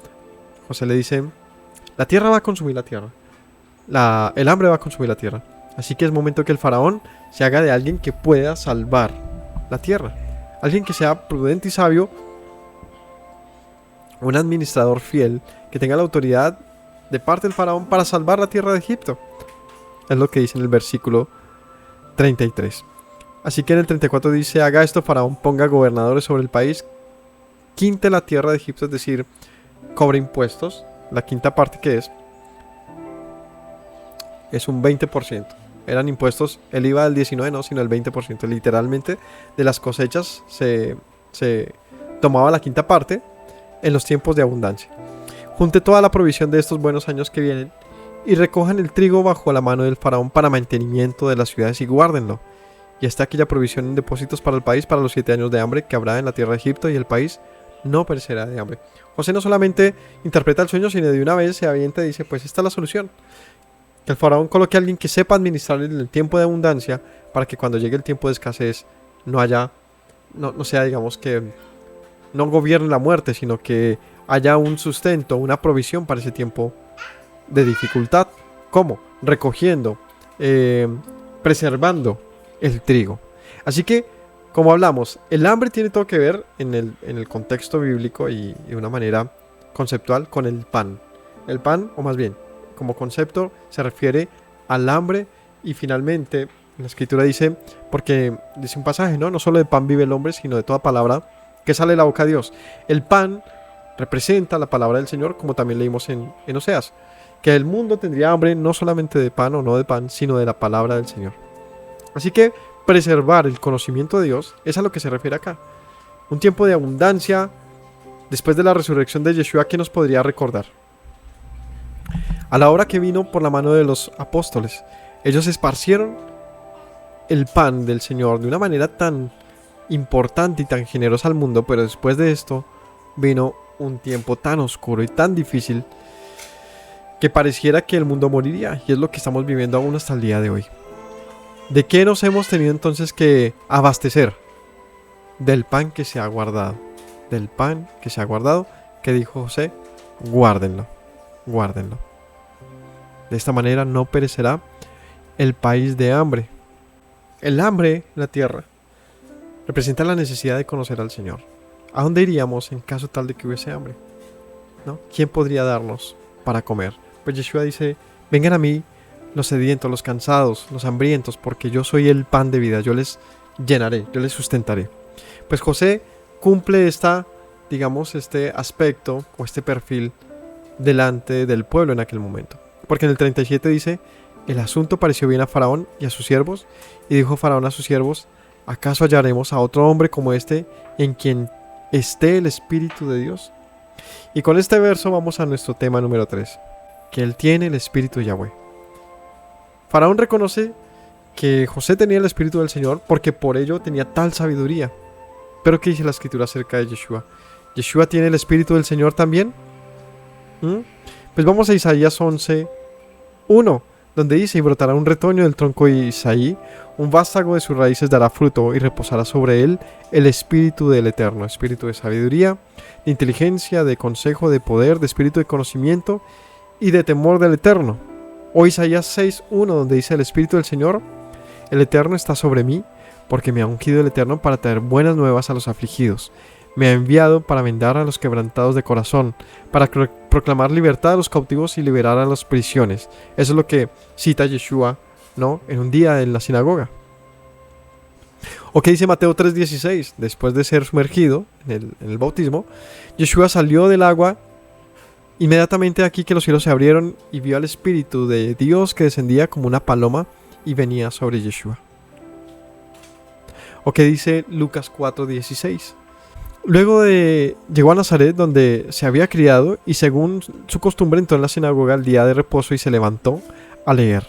Speaker 1: José le dice, la tierra va a consumir la tierra. El hambre va a consumir la tierra. Así que es momento que el Faraón se haga de alguien que pueda salvar la tierra. Alguien que sea prudente y sabio, un administrador fiel, que tenga la autoridad de parte del Faraón para salvar la tierra de Egipto. Es lo que dice en el versículo 33. Así que en el 34 dice, haga esto Faraón, ponga gobernadores sobre el país, quinte la tierra de Egipto, es decir, cobre impuestos. La quinta parte que es un 20%. Eran impuestos, el IVA del 19 no, sino el 20%. Literalmente de las cosechas se tomaba la quinta parte en los tiempos de abundancia. Junte toda la provisión de estos buenos años que vienen y recojan el trigo bajo la mano del Faraón para mantenimiento de las ciudades y guárdenlo. Y está aquella provisión en depósitos para el país para los 7 años de hambre que habrá en la tierra de Egipto, y el país no perecerá de hambre. José no solamente interpreta el sueño, sino de una vez se avienta y dice, pues esta es la solución. Que el Faraón coloque a alguien que sepa administrar el tiempo de abundancia para que cuando llegue el tiempo de escasez no sea, digamos, que no gobierne la muerte, sino que haya un sustento, una provisión para ese tiempo de dificultad. ¿Cómo? Recogiendo, preservando el trigo. Así que, como hablamos, el hambre tiene todo que ver en el contexto bíblico y de una manera conceptual con el pan. El pan, o más bien, como concepto, se refiere al hambre, y finalmente la escritura dice, porque dice un pasaje, no solo de pan vive el hombre, sino de toda palabra que sale de la boca de Dios. El pan representa la palabra del Señor, como también leímos en Oseas, que el mundo tendría hambre no solamente de pan o no de pan, sino de la palabra del Señor. Así que preservar el conocimiento de Dios es a lo que se refiere acá. Un tiempo de abundancia después de la resurrección de Yeshua, que nos podría recordar a la hora que vino por la mano de los apóstoles. Ellos esparcieron el pan del Señor de una manera tan importante y tan generosa al mundo, pero después de esto vino un tiempo tan oscuro y tan difícil que pareciera que el mundo moriría, y es lo que estamos viviendo aún hasta el día de hoy. ¿De qué nos hemos tenido entonces que abastecer? Del pan que se ha guardado. Del pan que se ha guardado, que dijo José, guárdenlo, guárdenlo. De esta manera no perecerá el país de hambre. El hambre en la tierra representa la necesidad de conocer al Señor. ¿A dónde iríamos en caso tal de que hubiese hambre? ¿No? ¿Quién podría darnos para comer? Pues Yeshua dice, vengan a mí los sedientos, los cansados, los hambrientos, porque yo soy el pan de vida, yo les llenaré, yo les sustentaré. Pues José cumple este aspecto o este perfil delante del pueblo en aquel momento. Porque en el 37 dice, el asunto pareció bien a Faraón y a sus siervos, y dijo Faraón a sus siervos, ¿acaso hallaremos a otro hombre como este en quien esté el Espíritu de Dios? Y con este verso vamos a nuestro tema número 3, que él tiene el Espíritu de Yahweh. Faraón reconoce que José tenía el Espíritu del Señor porque por ello tenía tal sabiduría. Pero ¿qué dice la Escritura acerca de Yeshua? ¿Yeshua tiene el Espíritu del Señor también? Pues vamos a Isaías 11:1, donde dice, y brotará un retoño del tronco de Isaí, un vástago de sus raíces dará fruto, y reposará sobre él el Espíritu del Eterno, espíritu de sabiduría, de inteligencia, de consejo, de poder, de espíritu de conocimiento y de temor del Eterno. O Isaías 6:1, donde dice, el Espíritu del Señor, el Eterno está sobre mí, porque me ha ungido el Eterno para traer buenas nuevas a los afligidos. Me ha enviado para vendar a los quebrantados de corazón, para proclamar libertad a los cautivos y liberar a las prisiones. Eso es lo que cita Yeshua, ¿no?, en un día en la sinagoga. O que dice Mateo 3:16, después de ser sumergido en el bautismo, Yeshua salió del agua. Inmediatamente aquí que los cielos se abrieron y vio al Espíritu de Dios que descendía como una paloma y venía sobre Yeshua. O que dice Lucas 4:16. Luego llegó a Nazaret, donde se había criado, y según su costumbre entró en la sinagoga el día de reposo y se levantó a leer.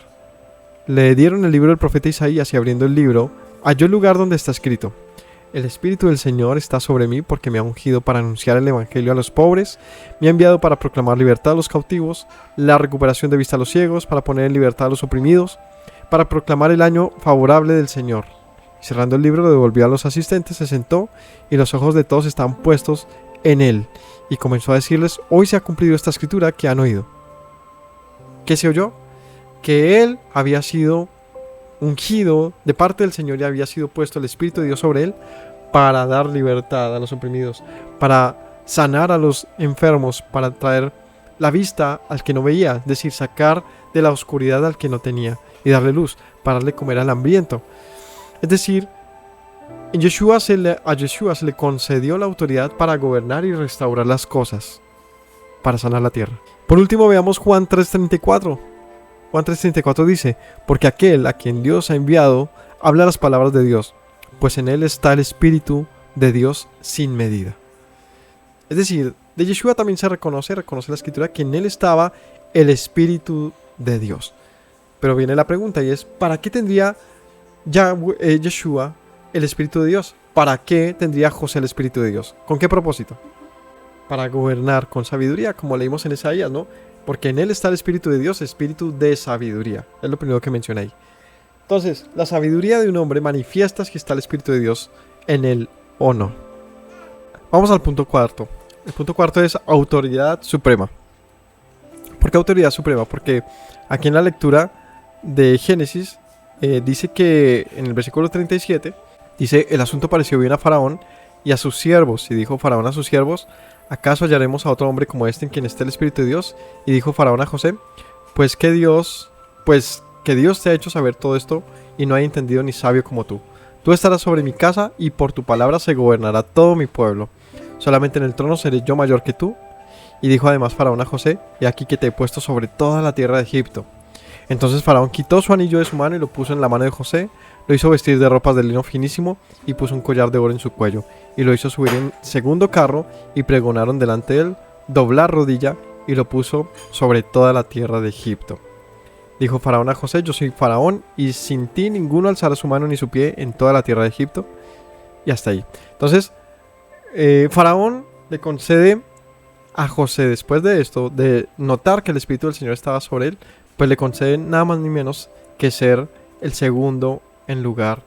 Speaker 1: Le dieron el libro del profeta Isaías, y abriendo el libro halló el lugar donde está escrito: el Espíritu del Señor está sobre mí porque me ha ungido para anunciar el Evangelio a los pobres, me ha enviado para proclamar libertad a los cautivos, la recuperación de vista a los ciegos, para poner en libertad a los oprimidos, para proclamar el año favorable del Señor. Y cerrando el libro lo devolvió a los asistentes, se sentó y los ojos de todos estaban puestos en él. Y comenzó a decirles: hoy se ha cumplido esta escritura que han oído. ¿Qué se oyó? Que él había sido ungido de parte del Señor y había sido puesto el Espíritu de Dios sobre él para dar libertad a los oprimidos, para sanar a los enfermos, para traer la vista al que no veía, es decir, sacar de la oscuridad al que no tenía y darle luz, para darle comer al hambriento. Es decir, a Yeshua se le concedió la autoridad para gobernar y restaurar las cosas, para sanar la tierra. Por último, veamos Juan 3:34. Juan 3:34 dice: porque aquel a quien Dios ha enviado habla las palabras de Dios, pues en él está el Espíritu de Dios sin medida. Es decir, de Yeshua también se reconoce la Escritura que en él estaba el Espíritu de Dios. Pero viene la pregunta y es: ¿para qué tendría Yeshua el Espíritu de Dios? ¿Para qué tendría José el Espíritu de Dios? ¿Con qué propósito? Para gobernar con sabiduría, como leímos en Isaías, ¿no? Porque en él está el Espíritu de Dios, espíritu de sabiduría. Es lo primero que mencioné ahí. Entonces, la sabiduría de un hombre manifiesta si está el Espíritu de Dios en él o no. Vamos al punto cuarto. El punto cuarto es autoridad suprema. ¿Por qué autoridad suprema? Porque aquí en la lectura de Génesis dice que en el versículo 37 dice: el asunto pareció bien a Faraón y a sus siervos. Y dijo Faraón a sus siervos: ¿acaso hallaremos a otro hombre como este en quien esté el Espíritu de Dios? Y dijo Faraón a José: pues que Dios te ha hecho saber todo esto y no hay entendido ni sabio como tú. Tú estarás sobre mi casa y por tu palabra se gobernará todo mi pueblo. Solamente en el trono seré yo mayor que tú. Y dijo además Faraón a José: he aquí que te he puesto sobre toda la tierra de Egipto. Entonces Faraón quitó su anillo de su mano y lo puso en la mano de José, lo hizo vestir de ropas de lino finísimo y puso un collar de oro en su cuello, y lo hizo subir en segundo carro y pregonaron delante de él, doblar rodilla, y lo puso sobre toda la tierra de Egipto. Dijo Faraón a José: yo soy Faraón y sin ti ninguno alzará su mano ni su pie en toda la tierra de Egipto. Y hasta ahí. Entonces Faraón le concede a José, después de esto, de notar que el Espíritu del Señor estaba sobre él, pues le concede nada más ni menos que ser el segundo en lugar,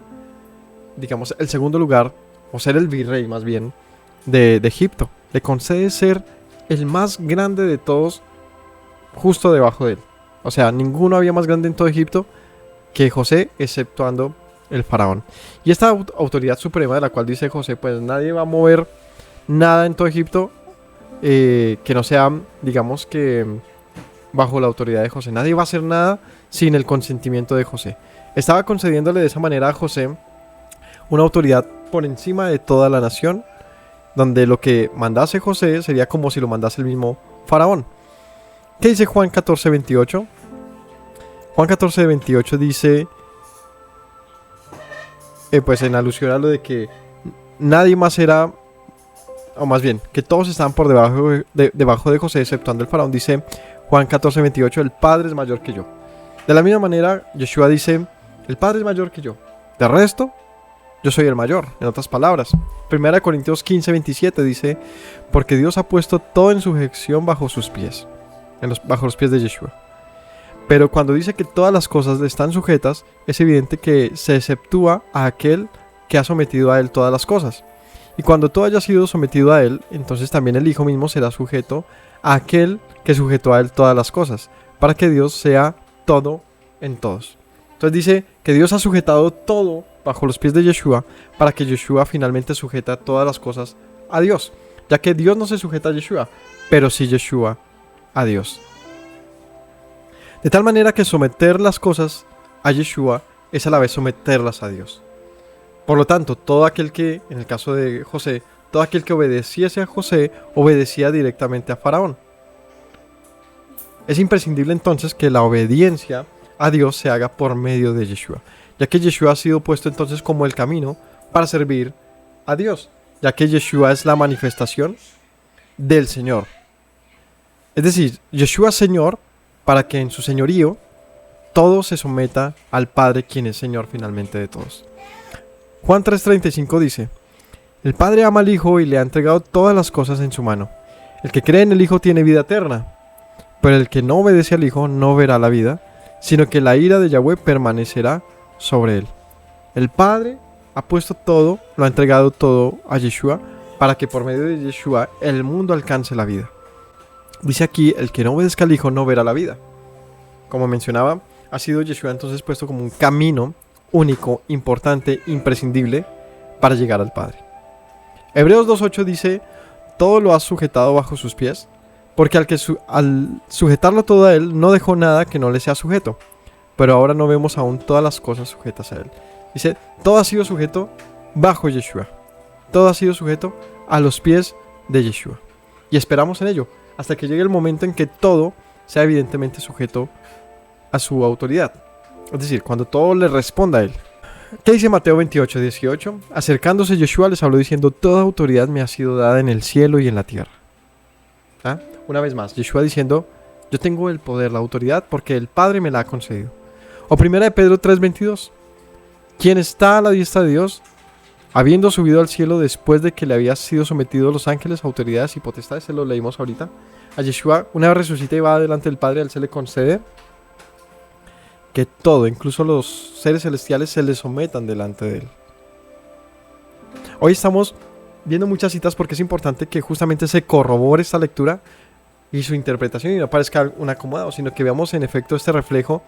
Speaker 1: digamos, el segundo lugar, o ser el virrey más bien, de Egipto. Le concede ser el más grande de todos, justo debajo de él. O sea, ninguno había más grande en todo Egipto que José, exceptuando el faraón. Y esta autoridad suprema de la cual dice José: pues nadie va a mover nada en todo Egipto que no sea, digamos que bajo la autoridad de José. Nadie va a hacer nada sin el consentimiento de José. Estaba concediéndole de esa manera a José una autoridad por encima de toda la nación, donde lo que mandase José sería como si lo mandase el mismo faraón. ¿Qué dice Juan 14:28? Juan 14:28 dice, pues en alusión a lo de que nadie más era, o más bien, que todos estaban por debajo de José, exceptuando el faraón, dice Juan 14:28, el Padre es mayor que yo. De la misma manera, Yeshua dice, el Padre es mayor que yo. De resto, yo soy el mayor, en otras palabras. 1 Corintios 15:27 dice, porque Dios ha puesto todo en sujeción bajo sus pies, bajo los pies de Yeshua. Pero cuando dice que todas las cosas están sujetas, es evidente que se exceptúa a aquel que ha sometido a él todas las cosas. Y cuando todo haya sido sometido a él, entonces también el Hijo mismo será sujeto a aquel que sujetó a él todas las cosas, para que Dios sea todo en todos. Entonces dice que Dios ha sujetado todo bajo los pies de Yeshua, para que Yeshua finalmente sujeta todas las cosas a Dios, ya que Dios no se sujeta a Yeshua, pero sí Yeshua a Dios. De tal manera que someter las cosas a Yeshua es a la vez someterlas a Dios. Por lo tanto, todo aquel que, en el caso de José, todo aquel que obedeciese a José, obedecía directamente a Faraón. Es imprescindible entonces que la obediencia a Dios se haga por medio de Yeshua, ya que Yeshua ha sido puesto entonces como el camino para servir a Dios, ya que Yeshua es la manifestación del Señor. Es decir, Yeshua es Señor para que en su señorío todo se someta al Padre, quien es Señor finalmente de todos. Juan 3:35 dice, El Padre ama al Hijo y le ha entregado todas las cosas en su mano. El que cree en el Hijo tiene vida eterna, pero el que no obedece al Hijo no verá la vida, sino que la ira de Yahweh permanecerá sobre él. El Padre ha puesto todo, lo ha entregado todo a Yeshua, para que por medio de Yeshua el mundo alcance la vida. Dice aquí, el que no obedezca al Hijo no verá la vida. Como mencionaba, ha sido Yeshua entonces puesto como un camino único, importante, imprescindible para llegar al Padre. Hebreos 2.8 dice, todo lo ha sujetado bajo sus pies, porque al sujetarlo todo a él, no dejó nada que no le sea sujeto. Pero ahora no vemos aún todas las cosas sujetas a él. Dice, todo ha sido sujeto bajo Yeshua. Todo ha sido sujeto a los pies de Yeshua. Y esperamos en ello, hasta que llegue el momento en que todo sea evidentemente sujeto a su autoridad. Es decir, cuando todo le responda a él. ¿Qué dice Mateo 28:18? Acercándose Yeshua les habló diciendo, toda autoridad me ha sido dada en el cielo y en la tierra. ¿Ah? Una vez más, Yeshua diciendo, yo tengo el poder, la autoridad, porque el Padre me la ha concedido. O 1 de Pedro 3:22. Quien está a la diestra de Dios, habiendo subido al cielo después de que le había sido sometido los ángeles, autoridades y potestades, se lo leímos ahorita. A Yeshua, una vez resucita y va delante del Padre, a él se le concede que todo, incluso los seres celestiales, se le sometan delante de él. Hoy estamos viendo muchas citas porque es importante que justamente se corrobore esta lectura y su interpretación y no parezca un acomodado, sino que veamos en efecto este reflejo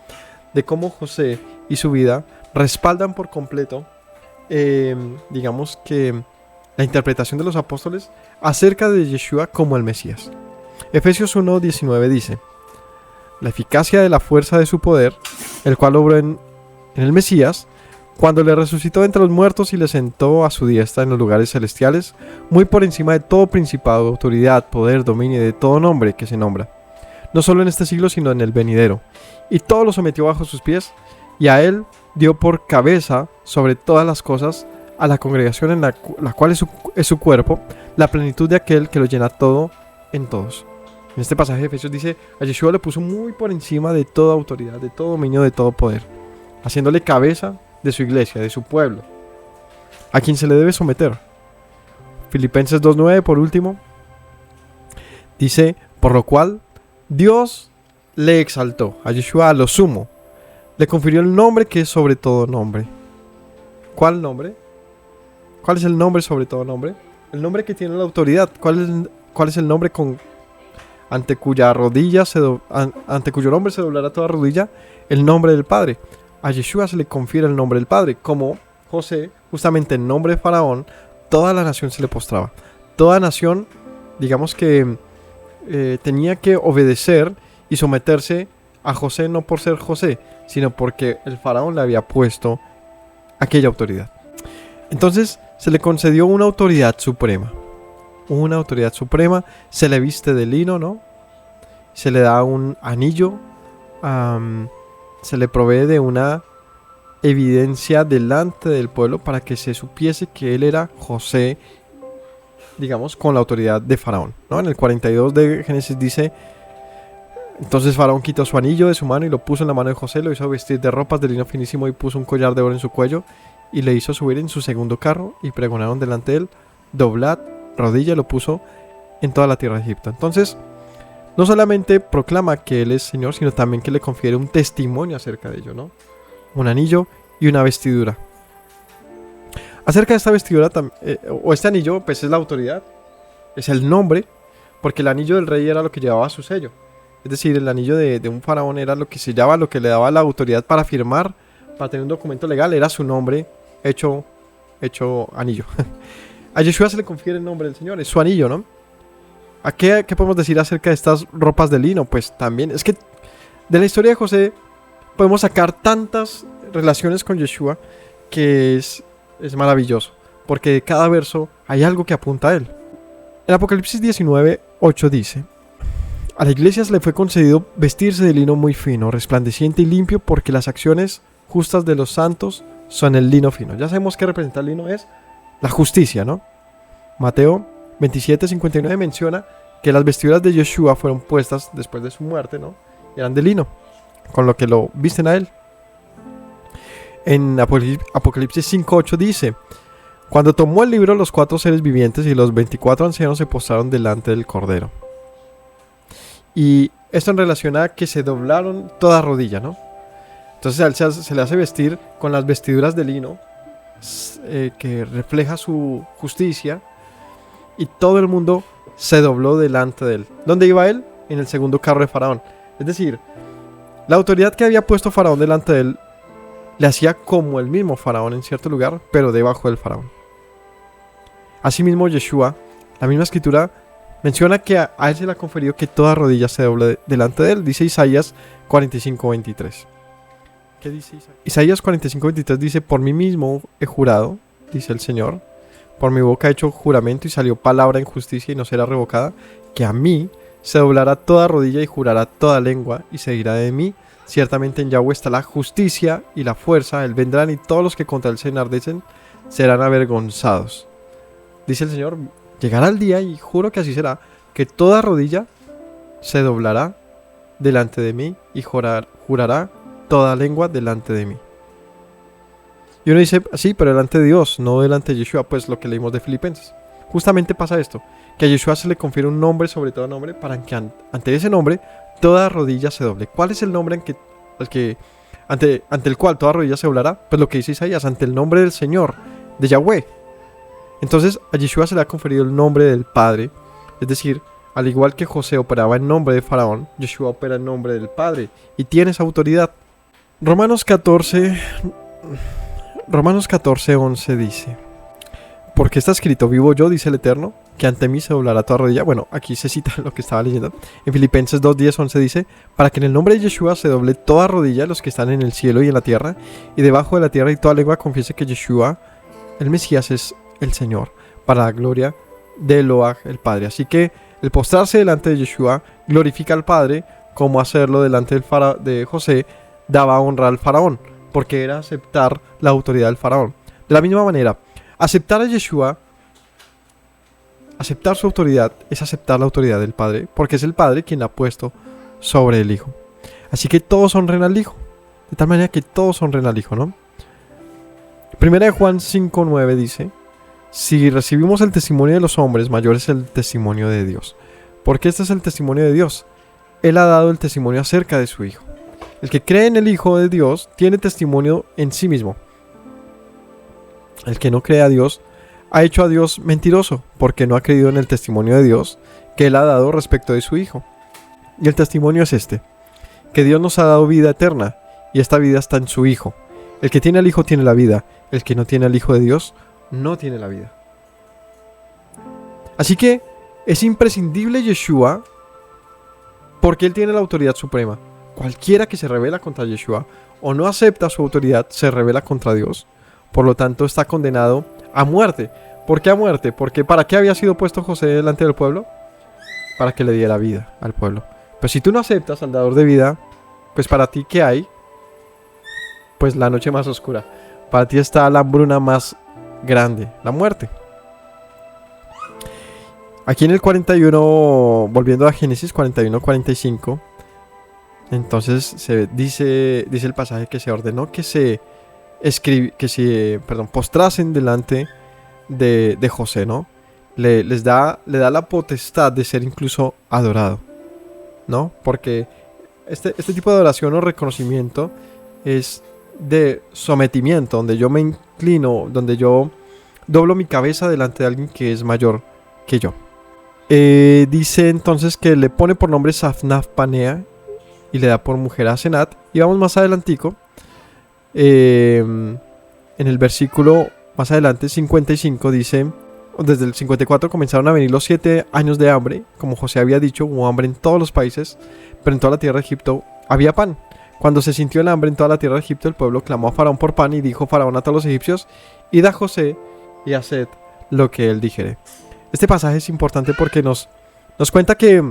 Speaker 1: de cómo José y su vida respaldan por completo, digamos que la interpretación de los apóstoles acerca de Yeshua como el Mesías. Efesios 1:19 dice, la eficacia de la fuerza de su poder, el cual obró en el Mesías, cuando le resucitó entre los muertos y le sentó a su diestra en los lugares celestiales, muy por encima de todo principado, autoridad, poder, dominio y de todo nombre que se nombra, no solo en este siglo sino en el venidero, y todo lo sometió bajo sus pies, y a él dio por cabeza sobre todas las cosas a la congregación en la cual es su cuerpo, la plenitud de aquel que lo llena todo en todos. En este pasaje de Efesios dice, a Yeshua le puso muy por encima de toda autoridad, de todo dominio, de todo poder, haciéndole cabeza de su iglesia, de su pueblo, a quien se le debe someter. Filipenses 2:9, por último, dice, por lo cual Dios le exaltó, a Yeshua a lo sumo, le confirió el nombre que es sobre todo nombre. ¿Cuál nombre? ¿Cuál es el nombre sobre todo nombre? El nombre que tiene la autoridad. ¿Cuál es el nombre ante cuyo nombre se doblará toda rodilla? El nombre del Padre. A Yeshua se le confiere el nombre del Padre. Como José, justamente en nombre de Faraón, toda la nación se le postraba. Toda nación, digamos que tenía que obedecer y someterse a José, no por ser José, sino porque el Faraón le había puesto aquella autoridad. Entonces se le concedió una autoridad suprema. Una autoridad suprema. Se le viste de lino, ¿no? Se le da un anillo. Se le provee de una evidencia delante del pueblo para que se supiese que él era José, digamos, con la autoridad de Faraón, ¿no? En el 42 de Génesis dice, entonces Faraón quitó su anillo de su mano y lo puso en la mano de José, lo hizo vestir de ropas de lino finísimo y puso un collar de oro en su cuello y le hizo subir en su segundo carro y pregonaron delante de él, doblad rodilla, y lo puso en toda la tierra de Egipto. Entonces, no solamente proclama que él es Señor, sino también que le confiere un testimonio acerca de ello, ¿no? Un anillo y una vestidura. Acerca de esta vestidura, o este anillo, pues es la autoridad, es el nombre, porque el anillo del rey era lo que llevaba su sello. Es decir, el anillo de un faraón era lo que sellaba, lo que le daba la autoridad para firmar, para tener un documento legal, era su nombre hecho anillo. A Yeshua se le confiere el nombre del Señor, es su anillo, ¿no? ¿Qué podemos decir acerca de estas ropas de lino? Pues también, es que de la historia de José podemos sacar tantas relaciones con Yeshua que es maravilloso, porque de cada verso hay algo que apunta a él. En Apocalipsis 19:8 dice, a la iglesia se le fue concedido vestirse de lino muy fino, resplandeciente y limpio, porque las acciones justas de los santos son el lino fino. Ya sabemos qué representa el lino, es la justicia, ¿no? Mateo 27:59 menciona que las vestiduras de Yeshua fueron puestas después de su muerte, ¿no? Eran de lino, con lo que lo visten a él. En Apocalipsis 5:8 dice, Cuando tomó el libro, los 4 seres vivientes y los 24 ancianos se postraron delante del Cordero. Y esto en relación a que se doblaron toda rodilla, ¿no? Entonces a él se le hace vestir con las vestiduras de lino que refleja su justicia, y todo el mundo se dobló delante de él. ¿Dónde iba él? En el segundo carro de Faraón. Es decir, la autoridad que había puesto Faraón delante de él le hacía como el mismo Faraón en cierto lugar, pero debajo del Faraón. Asimismo, Yeshua, la misma escritura menciona que a él se le ha conferido que toda rodilla se doble delante de él. Dice Isaías 45:23. ¿Qué dice Isaías? Isaías 45:23 dice: por mí mismo he jurado, dice el Señor, por mi boca he hecho juramento y salió palabra en justicia y no será revocada, que a mí se doblará toda rodilla y jurará toda lengua y se dirá de mí: ciertamente en Yahweh está la justicia y la fuerza, él vendrán y todos los que contra él se enardecen serán avergonzados. Dice el Señor: llegará el día, y juro que así será, que toda rodilla se doblará delante de mí y jurará toda lengua delante de mí. Y uno dice: sí, pero delante de Dios, no delante de Yeshua. Pues lo que leímos de Filipenses. Justamente pasa esto, que a Yeshua se le confiere un nombre sobre todo nombre, para que ante ese nombre toda rodilla se doble. ¿Cuál es el nombre ante el cual toda rodilla se doblará? Pues lo que dice Isaías: ante el nombre del Señor, de Yahweh. Entonces a Yeshua se le ha conferido el nombre del Padre. Es decir, al igual que José operaba en nombre de Faraón, Yeshua opera en nombre del Padre y tiene esa autoridad. Romanos 14:11 dice: porque está escrito, vivo yo, dice el Eterno, que ante mí se doblará toda rodilla. Bueno, aquí se cita lo que estaba leyendo. En Filipenses 2:10-11 dice: para que en el nombre de Yeshua se doble toda rodilla de los que están en el cielo y en la tierra y debajo de la tierra, y toda lengua confiese que Yeshua, el Mesías, es el Señor, para la gloria de Elohim, el Padre. Así que el postrarse delante de Yeshua glorifica al Padre, como hacerlo delante de José daba honra al Faraón, porque era aceptar la autoridad del Faraón. De la misma manera, aceptar a Yeshua, aceptar su autoridad, es aceptar la autoridad del Padre, porque es el Padre quien la ha puesto sobre el Hijo. Así que todos honren al Hijo, de tal manera que todos honren al Hijo, ¿no? Primera de Juan 5:9 dice: si recibimos el testimonio de los hombres, mayor es el testimonio de Dios. Porque este es el testimonio de Dios: Él ha dado el testimonio acerca de su Hijo. El que cree en el Hijo de Dios tiene testimonio en sí mismo. El que no cree a Dios ha hecho a Dios mentiroso, porque no ha creído en el testimonio de Dios que Él ha dado respecto de su Hijo. Y el testimonio es este: que Dios nos ha dado vida eterna, y esta vida está en su Hijo. El que tiene al Hijo tiene la vida, el que no tiene al Hijo de Dios no tiene la vida. Así que es imprescindible Yeshua, porque Él tiene la autoridad suprema. Cualquiera que se rebela contra Yeshua o no acepta su autoridad se rebela contra Dios. Por lo tanto, está condenado a muerte. ¿Por qué a muerte? Porque ¿para qué había sido puesto José delante del pueblo? Para que le diera vida al pueblo. Pero si tú no aceptas al dador de vida, pues para ti, ¿qué hay? Pues la noche más oscura. Para ti está la hambruna más grande, la muerte. Aquí en el 41, volviendo a Génesis 41:45, entonces se dice el pasaje que se ordenó que se postrasen delante de José, ¿no? Le da la potestad de ser incluso adorado, ¿no? Porque este tipo de adoración o reconocimiento es de sometimiento, donde yo me inclino, donde yo doblo mi cabeza delante de alguien que es mayor que yo. Dice entonces que le pone por nombre Safnaf Panea y le da por mujer a Senat. Y vamos más adelantico, en el versículo más adelante, 55, dice: desde el 54 comenzaron a venir los 7 años de hambre, como José había dicho, hubo hambre en todos los países, pero en toda la tierra de Egipto había pan. Cuando se sintió el hambre en toda la tierra de Egipto, el pueblo clamó a Faraón por pan, y dijo Faraón a todos los egipcios: id a José y haced lo que él dijere. Este pasaje es importante porque nos cuenta que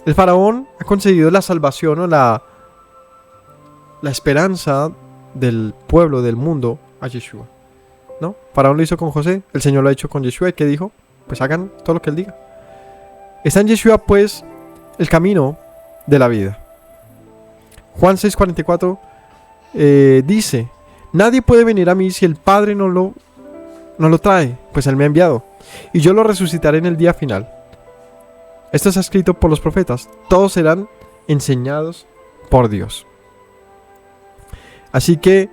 Speaker 1: el Faraón ha concedido la salvación o la esperanza del pueblo, del mundo, a Yeshua, ¿no? Faraón lo hizo con José, el Señor lo ha hecho con Yeshua. ¿Y qué dijo? Pues hagan todo lo que él diga. Está en Yeshua, pues, el camino de la vida. Juan 6:44 dice: nadie puede venir a mí si el Padre no lo no lo trae, pues Él me ha enviado. Y yo lo resucitaré en el día final. Esto está escrito por los profetas. Todos serán enseñados por Dios. Así que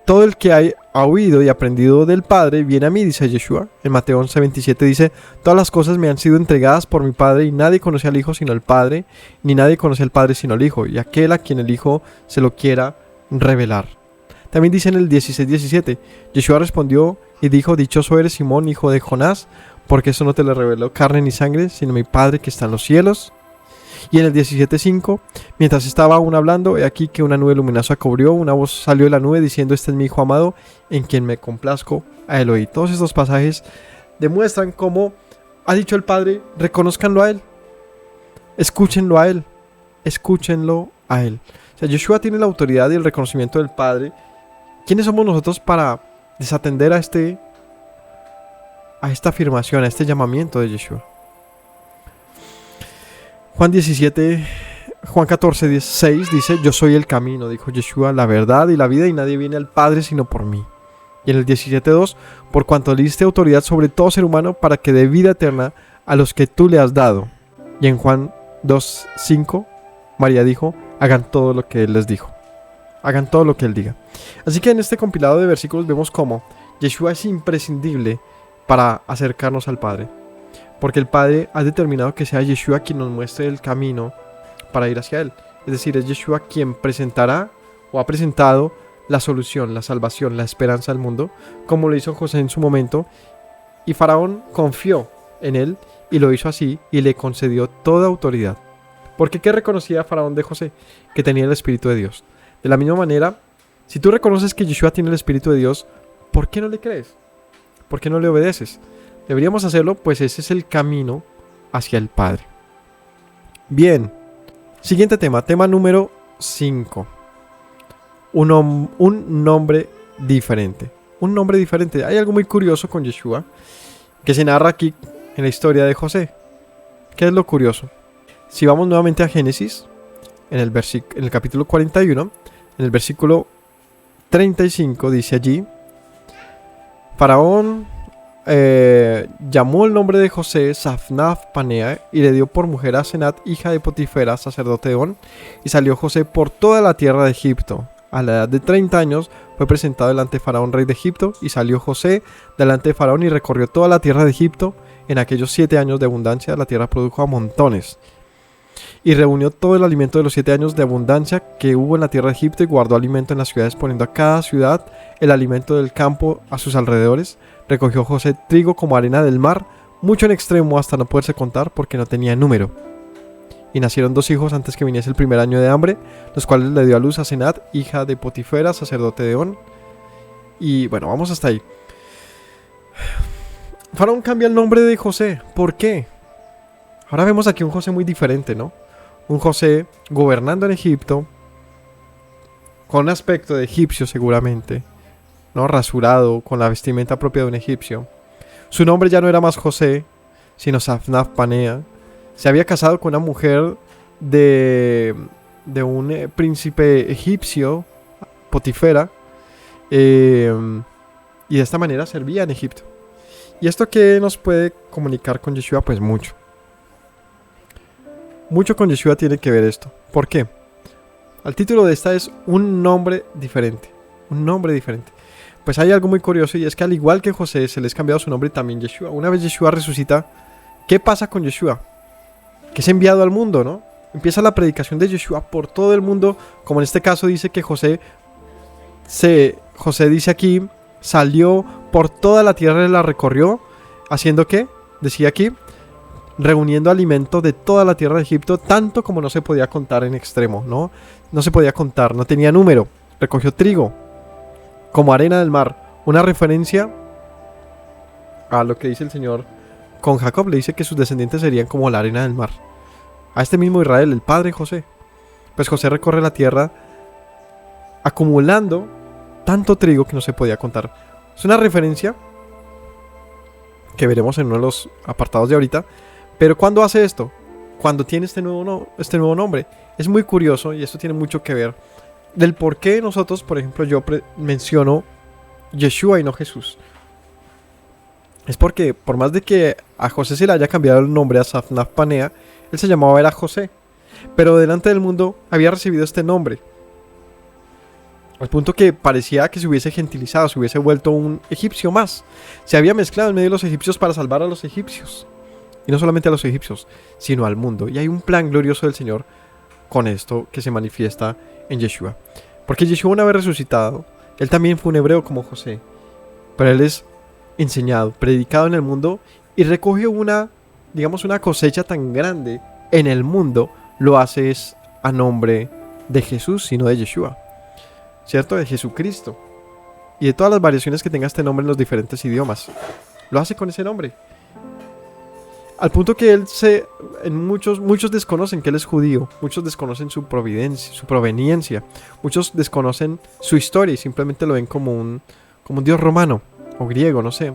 Speaker 1: todo el que ha oído y aprendido del Padre viene a mí, dice Yeshua. En Mateo 11:27 dice: todas las cosas me han sido entregadas por mi Padre, y nadie conoce al Hijo sino el Padre, ni nadie conoce al Padre sino el Hijo, y aquel a quien el Hijo se lo quiera revelar. También dice en el 16:17: Yeshua respondió y dijo: dichoso eres, Simón, hijo de Jonás, porque eso no te lo reveló carne ni sangre, sino mi Padre que está en los cielos. Y en el 17:5: mientras estaba aún hablando, he aquí que una nube luminosa cubrió, una voz salió de la nube diciendo: este es mi Hijo amado, en quien me complazco, a él oí. Todos estos pasajes demuestran cómo ha dicho el Padre: reconózcanlo a Él, escúchenlo a Él, escúchenlo a Él. O sea, Yeshua tiene la autoridad y el reconocimiento del Padre. ¿Quiénes somos nosotros para desatender a esta afirmación, a este llamamiento de Yeshua? Juan 14:6 dice: yo soy el camino, dijo Yeshua, la verdad y la vida, y nadie viene al Padre sino por mí. Y en el 17:2: por cuanto le diste autoridad sobre todo ser humano, para que dé vida eterna a los que tú le has dado. Y en Juan 2:5, María dijo: hagan todo lo que Él les dijo. Hagan todo lo que Él diga. Así que en este compilado de versículos vemos cómo Yeshua es imprescindible para acercarnos al Padre, porque el Padre ha determinado que sea Yeshua quien nos muestre el camino para ir hacia Él. Es decir, es Yeshua quien presentará o ha presentado la solución, la salvación, la esperanza al mundo, como lo hizo José en su momento, y Faraón confió en Él y lo hizo así, y le concedió toda autoridad. Porque ¿qué reconocía Faraón de José? Que tenía el Espíritu de Dios. De la misma manera, si tú reconoces que Yeshua tiene el Espíritu de Dios, ¿por qué no le crees? ¿Por qué no le obedeces? Deberíamos hacerlo, pues ese es el camino hacia el Padre. Bien, siguiente tema número 5. Un nombre diferente. Un nombre diferente. Hay algo muy curioso con Yeshua que se narra aquí en la historia de José. ¿Qué es lo curioso? Si vamos nuevamente a Génesis, en el capítulo 41, en el versículo 35 dice allí: Faraón llamó el nombre de José Safnaf Panea y le dio por mujer a Senat, hija de Potifera, sacerdote de On, y salió José por toda la tierra de Egipto. A la edad de 30 años fue presentado delante de Faraón, rey de Egipto, y salió José delante de Faraón y recorrió toda la tierra de Egipto. En aquellos 7 años de abundancia la tierra produjo a montones. Y reunió todo el alimento de los 7 años de abundancia que hubo en la tierra de Egipto, y guardó alimento en las ciudades, poniendo a cada ciudad el alimento del campo a sus alrededores. Recogió José trigo como arena del mar, mucho en extremo hasta no poderse contar, porque no tenía número. Y nacieron 2 hijos antes que viniese el primer año de hambre, los cuales le dio a luz a Senat, hija de Potifera, sacerdote de On. Y bueno, vamos hasta ahí. Faraón cambia el nombre de José. ¿Por qué? Ahora vemos aquí un José muy diferente, ¿no? Un José gobernando en Egipto, con aspecto de egipcio seguramente, ¿no? Rasurado, con la vestimenta propia de un egipcio. Su nombre ya no era más José, sino Safnaf Panea. Se había casado con una mujer de un príncipe egipcio, Potifera, y de esta manera servía en Egipto. ¿Y esto qué nos puede comunicar con Yeshua? Pues mucho. Mucho con Yeshua tiene que ver esto. ¿Por qué? El título de esta es un nombre diferente. Un nombre diferente. Pues hay algo muy curioso, y es que al igual que José se le es cambiado su nombre también Yeshua. Una vez Yeshua resucita, ¿qué pasa con Yeshua? Que es enviado al mundo, ¿no? Empieza la predicación de Yeshua por todo el mundo, como en este caso dice que José dice aquí, salió por toda la tierra y la recorrió, ¿haciendo qué? Decía aquí, reuniendo alimento de toda la tierra de Egipto, tanto como no se podía contar en extremo, ¿no? No se podía contar, no tenía número. Recogió trigo como arena del mar, una referencia a lo que dice el Señor con Jacob. Le dice que sus descendientes serían como la arena del mar. A este mismo Israel, el padre José. Pues José recorre la tierra acumulando tanto trigo que no se podía contar. Es una referencia que veremos en uno de los apartados de ahorita. Pero ¿cuándo hace esto? Cuando tiene este nuevo nombre. Es muy curioso, y esto tiene mucho que ver del por qué nosotros, por ejemplo, yo menciono Yeshua y no Jesús. es porque por más de que a José se le haya cambiado el nombre a Safnaf Panea, él se llamaba era José, pero delante del mundo había recibido este nombre, al punto que parecía que se hubiese gentilizado, se hubiese vuelto un egipcio más. Se había mezclado en medio de los egipcios para salvar a los egipcios. Y no solamente a los egipcios, sino al mundo. Y hay un plan glorioso del Señor con esto que se manifiesta en Yeshua. Porque Yeshua, una vez resucitado, él también fue un hebreo como José. Pero él es enseñado, predicado en el mundo y recoge una cosecha tan grande en el mundo. Lo hace es a nombre de Jesús, sino de Yeshua. ¿Cierto? De Jesucristo. Y de todas las variaciones que tenga este nombre en los diferentes idiomas. Lo hace con ese nombre. Al punto que muchos desconocen que él es judío. Muchos desconocen su proveniencia. Muchos desconocen su historia y simplemente lo ven como un dios romano o griego, no sé.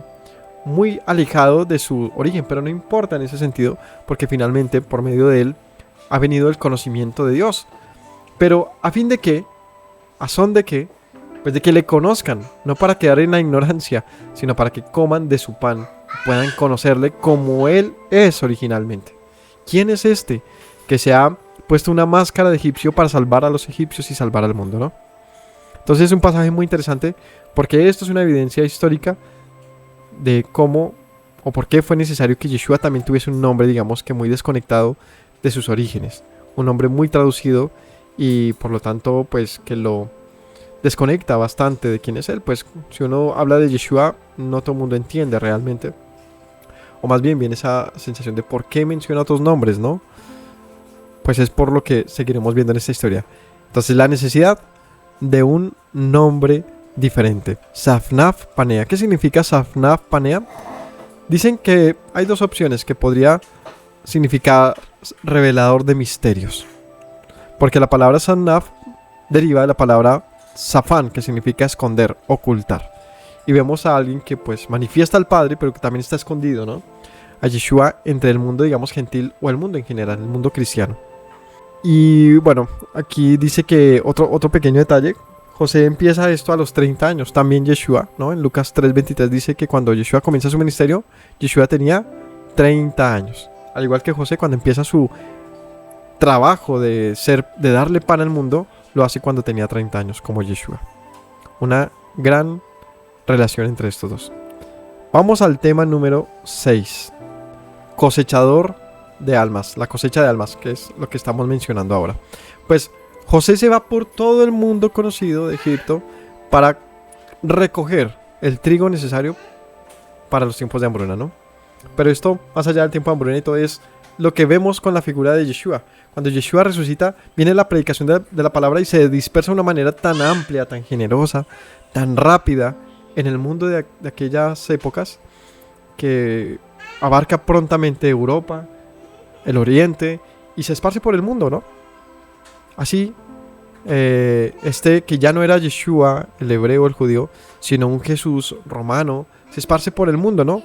Speaker 1: Muy alejado de su origen, pero no importa en ese sentido, porque finalmente por medio de él ha venido el conocimiento de Dios. Pero a fin de qué, a son de qué, pues de que le conozcan, no para quedar en la ignorancia, sino para que coman de su pan, puedan conocerle como él es originalmente. ¿Quién es este que se ha puesto una máscara de egipcio para salvar a los egipcios y salvar al mundo, no? Entonces es un pasaje muy interesante porque esto es una evidencia histórica de cómo o por qué fue necesario que Yeshua también tuviese un nombre, digamos que muy desconectado de sus orígenes, un nombre muy traducido y por lo tanto pues que lo desconecta bastante de quién es él. Pues si uno habla de Yeshua, no todo el mundo entiende realmente, o más bien viene esa sensación de por qué menciona otros nombres, ¿no? Pues es por lo que seguiremos viendo en esta historia. Entonces la necesidad de un nombre diferente. Safnaf Panea. ¿Qué significa Safnaf Panea? Dicen que hay dos opciones, que podría significar revelador de misterios, porque la palabra Safnaf deriva de la palabra Safán, que significa esconder, ocultar. Y vemos a alguien que pues manifiesta al Padre, pero que también está escondido, ¿no? A Yeshua entre el mundo, digamos, gentil o el mundo en general, el mundo cristiano. Y bueno, aquí dice que otro pequeño detalle. José empieza esto a los 30 años, también Yeshua, ¿no? En Lucas 3:23 dice que cuando Yeshua comienza su ministerio, Yeshua tenía 30 años. Al igual que José, cuando empieza su trabajo de darle pan al mundo, lo hace cuando tenía 30 años, como Yeshua. Una gran relación entre estos dos. Vamos al tema número 6. Cosechador de almas, la cosecha de almas, que es lo que estamos mencionando ahora. Pues José se va por todo el mundo conocido de Egipto para recoger el trigo necesario para los tiempos de hambruna, ¿no? Pero esto, más allá del tiempo de hambruna y todo, es lo que vemos con la figura de Yeshua. Cuando Yeshua resucita, viene la predicación de la palabra y se dispersa de una manera tan amplia, tan generosa, tan rápida en el mundo de aquellas épocas, que abarca prontamente Europa, el Oriente, y se esparce por el mundo, ¿no? Así, que ya no era Yeshua, el hebreo, el judío, sino un Jesús romano, se esparce por el mundo, ¿no?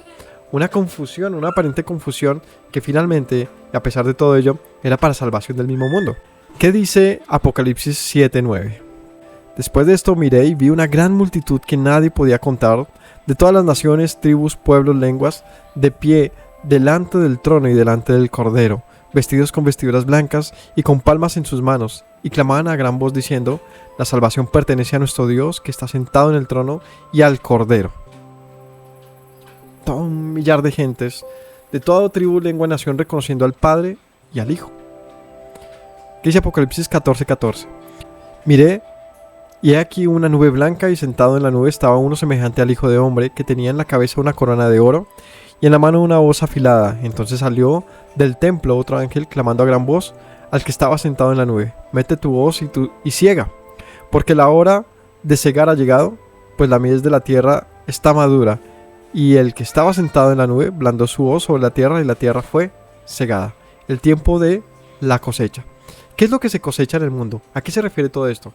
Speaker 1: Una confusión, una aparente confusión que finalmente, a pesar de todo ello, era para salvación del mismo mundo. ¿Qué dice Apocalipsis 7:9? Después de esto miré y vi una gran multitud que nadie podía contar, de todas las naciones, tribus, pueblos, lenguas, de pie delante del trono y delante del Cordero, vestidos con vestiduras blancas y con palmas en sus manos, y clamaban a gran voz diciendo: la salvación pertenece a nuestro Dios, que está sentado en el trono, y al Cordero. Todo un millar de gentes, de toda tribu, lengua, nación, reconociendo al Padre y al Hijo. ¿Qué dice Apocalipsis 14:14? Miré, y he aquí una nube blanca, y sentado en la nube estaba uno semejante al Hijo de Hombre, que tenía en la cabeza una corona de oro, y en la mano una hoz afilada. Entonces salió del templo otro ángel, clamando a gran voz al que estaba sentado en la nube: mete tu hoz y ciega, porque la hora de cegar ha llegado, pues la mies de la tierra está madura. Y el que estaba sentado en la nube blandó su hoz sobre la tierra, y la tierra fue cegada. El tiempo de la cosecha. ¿Qué es lo que se cosecha en el mundo? ¿A qué se refiere todo esto?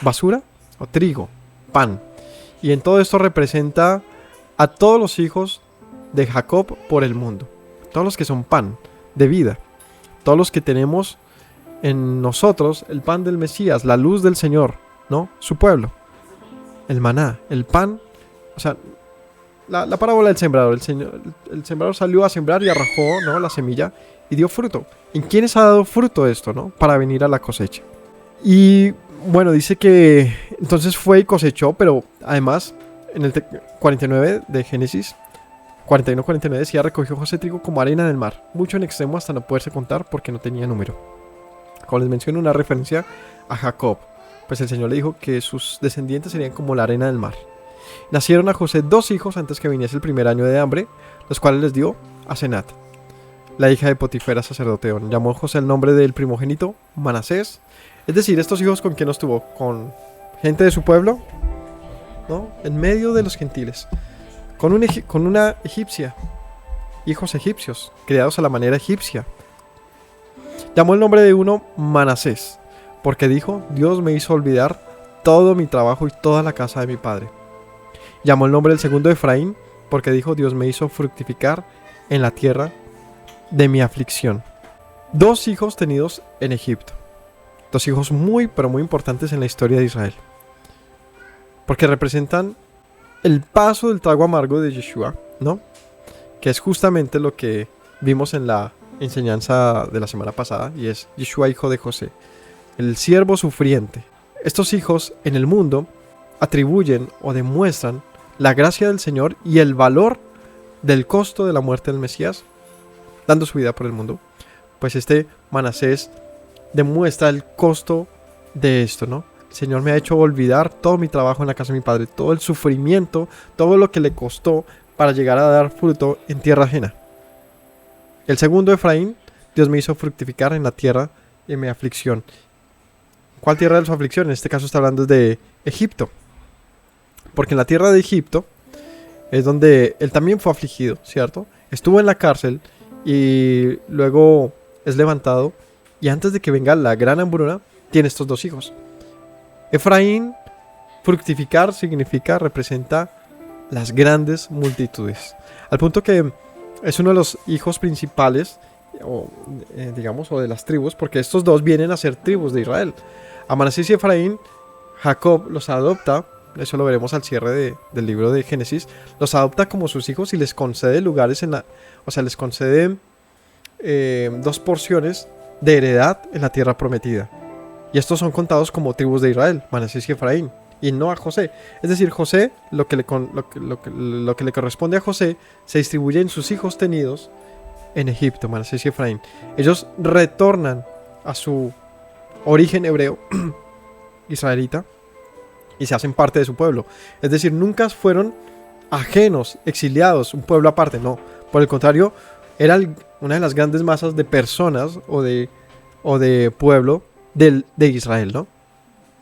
Speaker 1: ¿Basura o trigo? Pan. Y en todo esto representa a todos los hijos de Jacob por el mundo. Todos los que son pan de vida. Todos los que tenemos en nosotros el pan del Mesías, la luz del Señor, ¿no? Su pueblo. El maná, el pan. O sea, la parábola del sembrador. El sembrador salió a sembrar y arrojó, ¿no?, la semilla y dio fruto. ¿En quiénes ha dado fruto esto, no? Para venir a la cosecha. Y bueno, dice que entonces fue y cosechó, pero además en el 49 de Génesis, 41-49 decía: recogió José trigo como arena del mar, mucho en extremo hasta no poderse contar porque no tenía número. Como les menciono, una referencia a Jacob, pues el Señor le dijo que sus descendientes serían como la arena del mar. Nacieron a José 2 hijos antes que viniese el primer año de hambre, los cuales les dio a Senat, la hija de Potifera, sacerdote. Llamó José el nombre del primogénito Manasés. Es decir, estos hijos, ¿con quién los tuvo? Con gente de su pueblo, ¿no? En medio de los gentiles. Con una egipcia. Hijos egipcios, criados a la manera egipcia. Llamó el nombre de uno Manasés, porque dijo: Dios me hizo olvidar todo mi trabajo y toda la casa de mi padre. Llamó el nombre del segundo Efraín, porque dijo: Dios me hizo fructificar en la tierra de mi aflicción. 2 hijos tenidos en Egipto. 2 hijos muy, pero muy importantes en la historia de Israel. Porque representan el paso del trago amargo de Yeshua, ¿no? Que es justamente lo que vimos en la enseñanza de la semana pasada, y es Yeshua, hijo de José, el siervo sufriente. Estos hijos en el mundo atribuyen o demuestran la gracia del Señor y el valor del costo de la muerte del Mesías, dando su vida por el mundo. Pues este Manasés demuestra el costo de esto, ¿no? El Señor me ha hecho olvidar todo mi trabajo en la casa de mi padre, todo el sufrimiento, todo lo que le costó para llegar a dar fruto en tierra ajena. El segundo Efraín: Dios me hizo fructificar en la tierra de mi aflicción. ¿Cuál tierra de su aflicción? En este caso está hablando de Egipto. Porque en la tierra de Egipto es donde él también fue afligido, ¿cierto? Estuvo en la cárcel y luego es levantado. Y antes de que venga la gran hambruna, tiene estos 2 hijos. Efraín, fructificar significa, representa las grandes multitudes. Al punto que es uno de los hijos principales, o de las tribus, porque estos 2 vienen a ser tribus de Israel. A Manasés y Efraín, Jacob los adopta, eso lo veremos al cierre del libro de Génesis, los adopta como sus hijos y les concede lugares les concede 2 porciones de heredad en la tierra prometida. Y estos son contados como tribus de Israel, Manasés y Efraín, y no a José. Es decir, José, lo que le corresponde a José, se distribuye en sus hijos tenidos en Egipto, Manasés y Efraín. Ellos retornan a su origen hebreo, israelita, y se hacen parte de su pueblo. Es decir, nunca fueron ajenos, exiliados, un pueblo aparte, no. Por el contrario, era una de las grandes masas de personas o de pueblo de Israel, ¿no?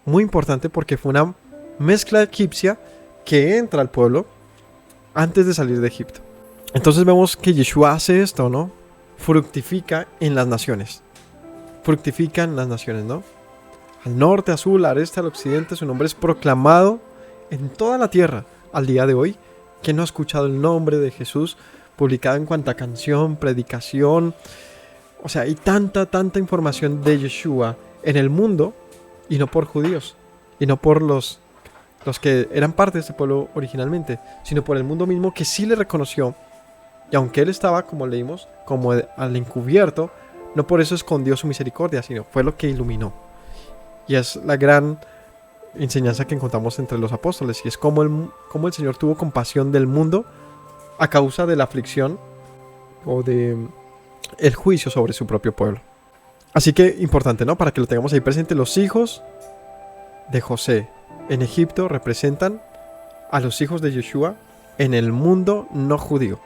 Speaker 1: Muy importante porque fue una mezcla egipcia que entra al pueblo antes de salir de Egipto. Entonces vemos que Yeshua hace esto, ¿no? Fructifica en las naciones. Fructifica en las naciones, ¿no? Al norte, al sur, al este, al occidente, su nombre es proclamado en toda la tierra al día de hoy. ¿Quién no ha escuchado el nombre de Jesús publicado en cuanta canción, predicación? O sea, hay tanta información de Yeshua en el mundo, y no por judíos, y no por los que eran parte de este pueblo originalmente, sino por el mundo mismo que sí le reconoció. Y aunque él estaba, como leímos, como al encubierto, no por eso escondió su misericordia, sino fue lo que iluminó. Y es la gran enseñanza que encontramos entre los apóstoles, y es cómo el Señor tuvo compasión del mundo a causa de la aflicción o de el juicio sobre su propio pueblo. Así que importante, ¿no? Para que lo tengamos ahí presente, los hijos de José en Egipto representan a los hijos de Yeshua en el mundo no judío.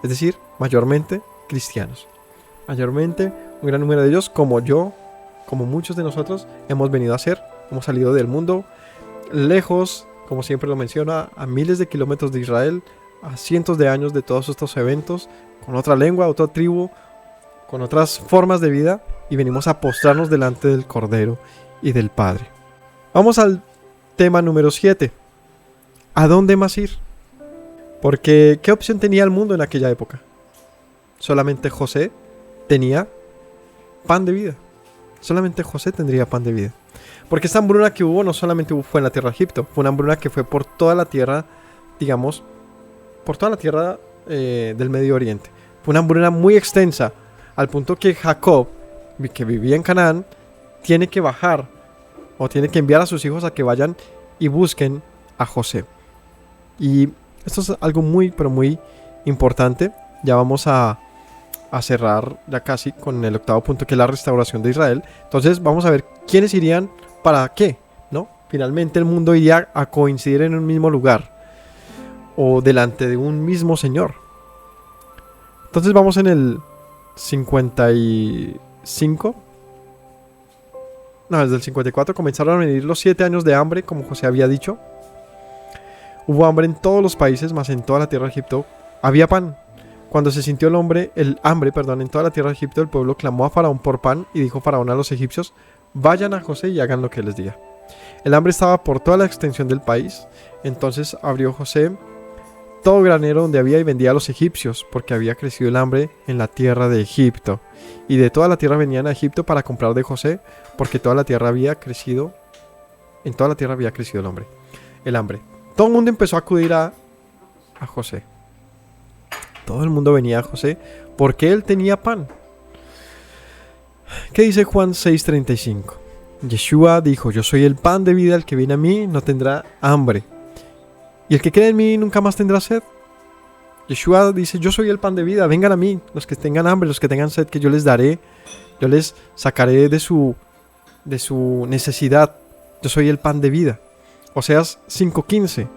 Speaker 1: Es decir, mayormente cristianos. Mayormente un gran número de ellos, como yo, como muchos de nosotros, hemos venido a ser. Hemos salido del mundo lejos, como siempre lo menciona, a miles de kilómetros de Israel, a cientos de años de todos estos eventos, con otra lengua, otra tribu, con otras formas de vida, y venimos a postrarnos delante del Cordero y del Padre. Vamos al tema número 7. ¿A dónde más ir? Porque ¿qué opción tenía el mundo en aquella época? Solamente José tenía pan de vida. Solamente José tendría pan de vida. Porque esta hambruna que hubo no solamente fue en la tierra de Egipto, fue una hambruna que fue por toda la tierra, digamos, por toda la tierra del Medio Oriente. Fue una hambruna muy extensa, al punto que Jacob, que vivía en Canaán, tiene que bajar o tiene que enviar a sus hijos a que vayan y busquen a José. Y esto es algo muy, pero muy importante. Ya vamos a cerrar ya casi con el octavo punto, que es la restauración de Israel. Entonces vamos a ver quiénes irían para qué, ¿no? Finalmente el mundo iría a coincidir en un mismo lugar o delante de un mismo Señor. Entonces vamos en el 55. No, desde el 54 comenzaron a venir los 7 años de hambre, como José había dicho. Hubo hambre en todos los países, mas en toda la tierra de Egipto había pan. Cuando se sintió el hambre en toda la tierra de Egipto, el pueblo clamó a Faraón por pan, y dijo Faraón a los egipcios: vayan a José y hagan lo que les diga. El hambre estaba por toda la extensión del país. Entonces abrió José todo granero donde había y vendía a los egipcios, porque había crecido el hambre en la tierra de Egipto. Y de toda la tierra venían a Egipto para comprar de José, porque toda la tierra había crecido, en toda la tierra había crecido el hambre. Todo el mundo empezó a acudir a José. Todo el mundo venía a José porque él tenía pan. ¿Qué dice Juan 6:35? Yeshua dijo: yo soy el pan de vida, el que viene a mí no tendrá hambre, y el que cree en mí nunca más tendrá sed. Yeshua dice: yo soy el pan de vida, vengan a mí, los que tengan hambre, los que tengan sed, que yo les daré, yo les sacaré de su necesidad. Yo soy el pan de vida. Oseas 5:15.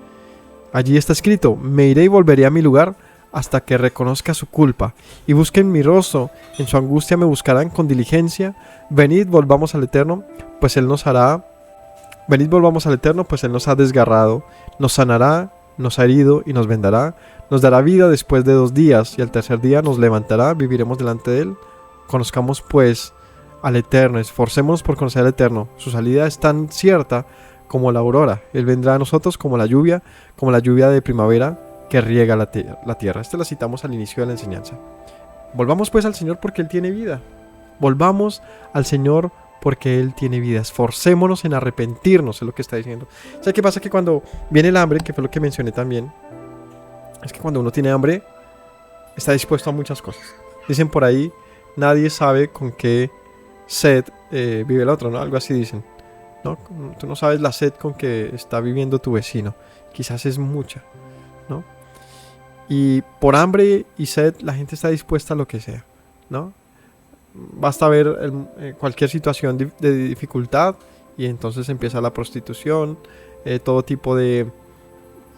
Speaker 1: Allí está escrito: me iré y volveré a mi lugar hasta que reconozca su culpa, y busquen mi rostro. En su angustia me buscarán con diligencia. Venid, volvamos al Eterno, pues Él nos ha desgarrado, nos sanará, nos ha herido y nos vendará. Nos dará vida después de 2 días, y al tercer día nos levantará, viviremos delante de Él. Conozcamos pues al Eterno, esforcémonos por conocer al Eterno. Su salida es tan cierta como la aurora. Él vendrá a nosotros como la lluvia de primavera que riega la tierra. Esta la citamos al inicio de la enseñanza. Volvamos pues al Señor porque Él tiene vida. Volvamos al Señor porque Él tiene vida. Esforcémonos en arrepentirnos, es lo que está diciendo. ¿Sabes qué pasa? Que cuando viene el hambre, que fue lo que mencioné también, es que cuando uno tiene hambre, está dispuesto a muchas cosas. Dicen por ahí: nadie sabe con qué sed vive el otro, ¿no? Algo así dicen, ¿no? Tú no sabes la sed con que está viviendo tu vecino. Quizás es mucha, ¿no? Y por hambre y sed la gente está dispuesta a lo que sea, ¿no? Basta ver cualquier situación de dificultad y entonces empieza la prostitución, todo tipo de...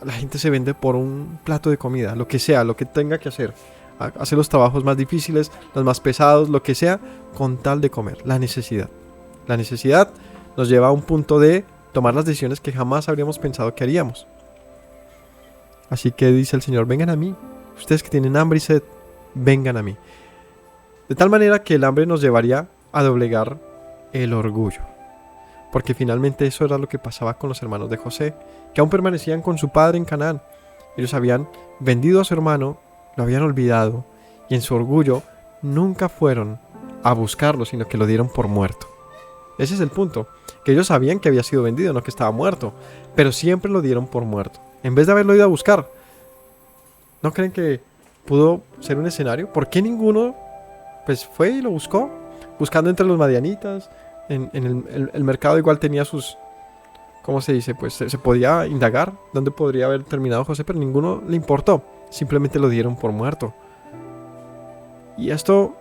Speaker 1: La gente se vende por un plato de comida, lo que sea, lo que tenga que hacer. Hacer los trabajos más difíciles, los más pesados, lo que sea, con tal de comer. La necesidad. La necesidad nos lleva a un punto de tomar las decisiones que jamás habríamos pensado que haríamos. Así que dice el Señor: vengan a mí, ustedes que tienen hambre y sed, vengan a mí. De tal manera que el hambre nos llevaría a doblegar el orgullo. Porque finalmente eso era lo que pasaba con los hermanos de José, que aún permanecían con su padre en Canaán. Ellos habían vendido a su hermano, lo habían olvidado, y en su orgullo nunca fueron a buscarlo, sino que lo dieron por muerto. Ese es el punto, que ellos sabían que había sido vendido, no que estaba muerto, pero siempre lo dieron por muerto, en vez de haberlo ido a buscar. ¿No creen que pudo ser un escenario? ¿Por qué ninguno pues fue y lo buscó? Buscando entre los madianitas, en el mercado igual tenía sus... ¿Cómo se dice? Pues se podía indagar dónde podría haber terminado José, pero ninguno le importó. Simplemente lo dieron por muerto. Y estos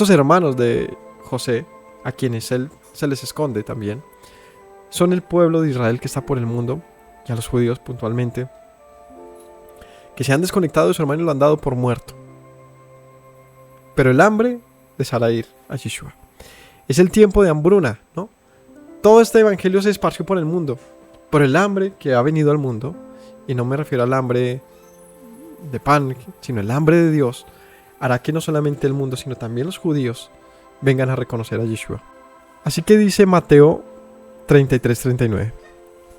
Speaker 1: hermanos de José, a quienes él se les esconde también, son el pueblo de Israel que está por el mundo, y a los judíos puntualmente, que se han desconectado de su hermano y lo han dado por muerto. Pero el hambre les hará ir a Yeshua. Es el tiempo de hambruna, ¿no? Todo este evangelio se esparció por el mundo, pero el hambre que ha venido al mundo, y no me refiero al hambre de pan, sino el hambre de Dios, hará que no solamente el mundo, sino también los judíos vengan a reconocer a Yeshua. Así que dice Mateo 33:39: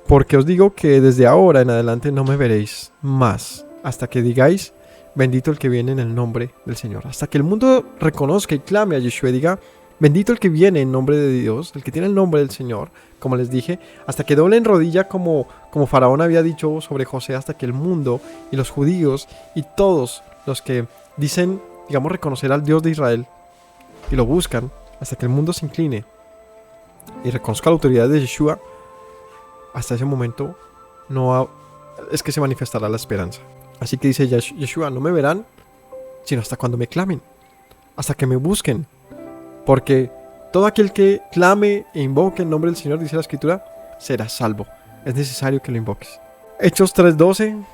Speaker 1: porque os digo que desde ahora en adelante no me veréis más, hasta que digáis: bendito el que viene en el nombre del Señor. Hasta que el mundo reconozca y clame a Yeshua y diga: Bendito el que viene en nombre de Dios, el que tiene el nombre del Señor, como les dije, hasta que doble en rodilla como Faraón había dicho sobre José, hasta que el mundo y los judíos y todos los que dicen, digamos, reconocer al Dios de Israel y lo buscan, hasta que el mundo se incline y reconozca la autoridad de Yeshua, hasta ese momento es que se manifestará la esperanza. Así que dice Yeshua, no me verán sino hasta cuando me clamen, hasta que me busquen. Porque todo aquel que clame e invoque el nombre del Señor, dice la Escritura, será salvo. Es necesario que lo invoques. Hechos 3:12.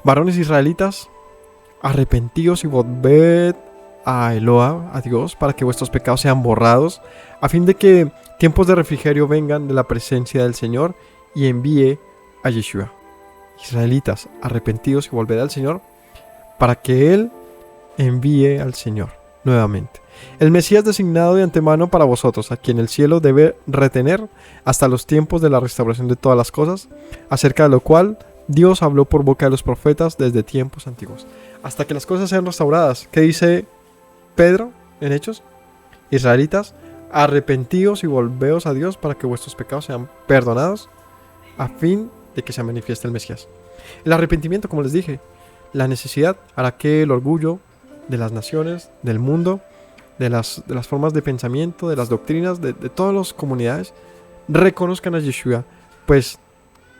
Speaker 1: Varones israelitas, arrepentíos y volved a Eloa, a Dios, para que vuestros pecados sean borrados, a fin de que tiempos de refrigerio vengan de la presencia del Señor y envíe a Yeshua. Israelitas, arrepentidos y volved al Señor, para que Él envíe al Señor nuevamente. El Mesías designado de antemano para vosotros, a quien el cielo debe retener hasta los tiempos de la restauración de todas las cosas, acerca de lo cual Dios habló por boca de los profetas desde tiempos antiguos. Hasta que las cosas sean restauradas. ¿Qué dice Pedro en Hechos? Israelitas, arrepentíos y volveos a Dios para que vuestros pecados sean perdonados, a fin de que se manifieste el Mesías. El arrepentimiento, como les dije, la necesidad hará que el orgullo de las naciones, del mundo, de las formas de pensamiento, de las doctrinas, de todas las comunidades, reconozcan a Yeshua. Pues,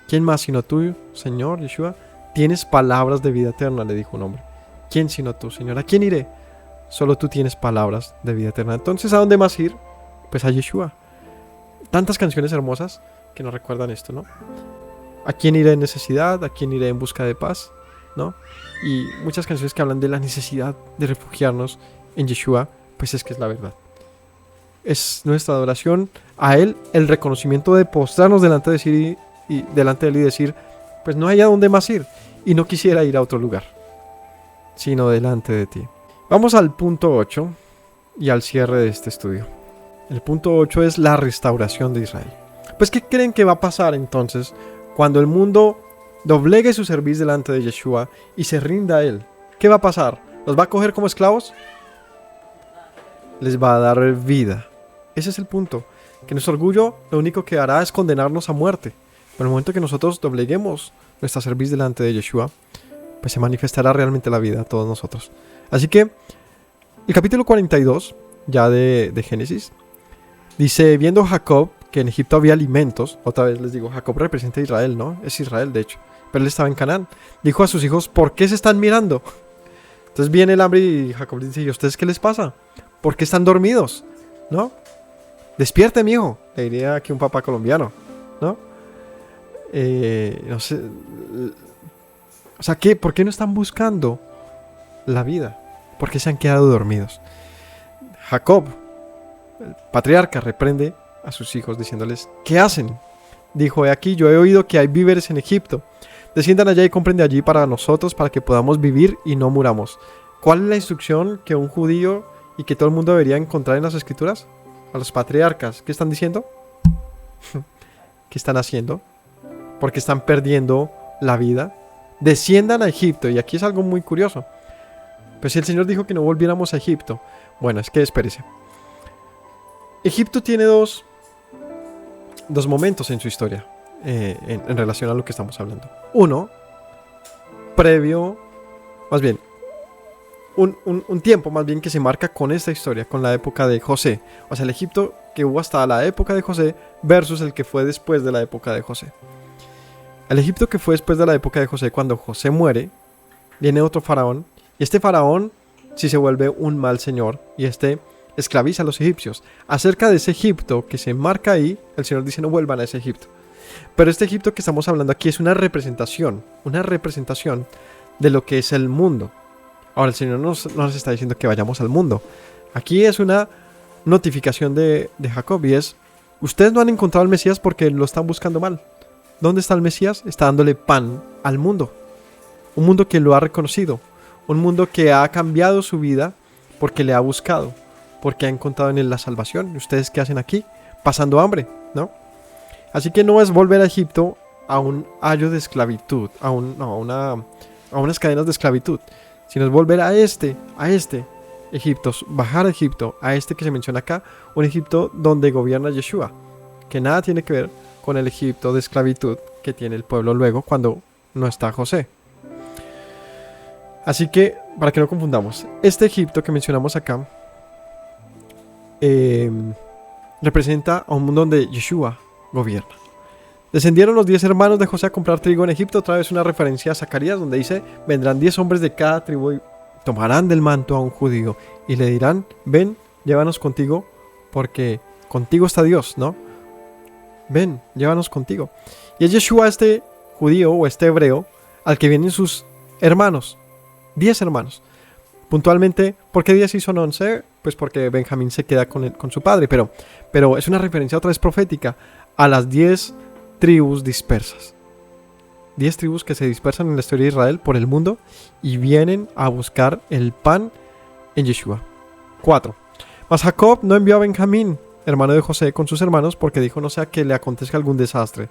Speaker 1: ¿quién más sino tú, Señor Yeshua? Tienes palabras de vida eterna, le dijo un hombre. ¿Quién sino tú, Señor? ¿A quién iré? Solo tú tienes palabras de vida eterna. Entonces, ¿a dónde más ir? Pues a Yeshua. Tantas canciones hermosas que nos recuerdan esto, ¿no? ¿A quién iré en necesidad? ¿A quién iré en busca de paz? ¿No? Y muchas canciones que hablan de la necesidad de refugiarnos en Yeshua, pues es que es la verdad. Es nuestra adoración a Él, el reconocimiento de postrarnos delante de Él y decir, pues no hay a dónde más ir, y no quisiera ir a otro lugar, sino delante de ti. Vamos al punto 8 y al cierre de este estudio. El punto 8 es la restauración de Israel. Pues, ¿qué creen que va a pasar entonces cuando el mundo doblegue su cerviz delante de Yeshua y se rinda a Él? ¿Qué va a pasar? ¿Los va a coger como esclavos? Les va a dar vida. Ese es el punto. Que nuestro orgullo lo único que hará es condenarnos a muerte. Pero en el momento que nosotros dobleguemos nuestra cerviz delante de Yeshua, pues se manifestará realmente la vida a todos nosotros. Así que el capítulo 42 ya de Génesis dice, viendo Jacob que en Egipto había alimentos, otra vez les digo, Jacob representa a Israel, ¿no? Es Israel de hecho, pero él estaba en Canaán. Dijo a sus hijos, ¿por qué se están mirando? Entonces viene el hambre y Jacob dice, ¿y a ustedes qué les pasa? ¿Por qué están dormidos? ¿No? Despierte, mijo, le diría aquí un papá colombiano, ¿no? No sé. O sea, ¿por qué no están buscando la vida? ¿Por qué se han quedado dormidos? Jacob, el patriarca, reprende a sus hijos diciéndoles, ¿qué hacen? Dijo, he aquí, yo he oído que hay víveres en Egipto. Desciendan allá y compren de allí para nosotros, para que podamos vivir y no muramos. ¿Cuál es la instrucción que un judío y que todo el mundo debería encontrar en las escrituras? A los patriarcas, ¿qué están diciendo? ¿Qué están haciendo? Porque están perdiendo la vida. Desciendan a Egipto. Y aquí es algo muy curioso. Pues si el Señor dijo que no volviéramos a Egipto, bueno, es que espérese. Egipto tiene dos momentos en su historia en relación a lo que estamos hablando. Uno, previo, más bien, un tiempo más bien que se marca con esta historia, con la época de José. O sea, el Egipto que hubo hasta la época de José versus el que fue después de la época de José. El Egipto que fue después de la época de José, cuando José muere, viene otro faraón. Y este faraón sí se vuelve un mal señor. Y esclaviza a los egipcios. Acerca de ese Egipto que se marca ahí, el Señor dice no vuelvan a ese Egipto. Pero este Egipto que estamos hablando aquí es una representación de lo que es el mundo. Ahora el Señor no nos está diciendo que vayamos al mundo. Aquí es una notificación de Jacob y es, ustedes no han encontrado al Mesías porque lo están buscando mal. ¿Dónde está el Mesías? Está dándole pan al mundo. Un mundo que lo ha reconocido. Un mundo que ha cambiado su vida porque le ha buscado. Porque ha encontrado en él la salvación. ¿Y ustedes qué hacen aquí? Pasando hambre, ¿no? Así que no es volver a Egipto a un ayo de esclavitud, a unas cadenas de esclavitud, sino es volver a este Egipto, bajar a Egipto, a este que se menciona acá, un Egipto donde gobierna Yeshua, que nada tiene que ver con el Egipto de esclavitud que tiene el pueblo luego cuando no está José. Así que, para que no confundamos, este Egipto que mencionamos acá representa a un mundo donde Yeshua gobierna. Descendieron los 10 hermanos de José a comprar trigo en Egipto. Otra vez una referencia a Zacarías donde dice: vendrán 10 hombres de cada tribu y tomarán del manto a un judío y le dirán: ven, llévanos contigo, porque contigo está Dios, ¿no? Ven, llévanos contigo. Y es Yeshua, este judío o este hebreo, al que vienen sus hermanos, 10 hermanos. Puntualmente, ¿por qué 10 y son 11? Pues porque Benjamín se queda con su padre, pero es una referencia otra vez profética a las 10 tribus dispersas. 10 tribus que se dispersan en la historia de Israel por el mundo y vienen a buscar el pan en Yeshua. 4. Mas Jacob no envió a Benjamín, hermano de José, con sus hermanos, porque dijo: no sea que le acontezca algún desastre.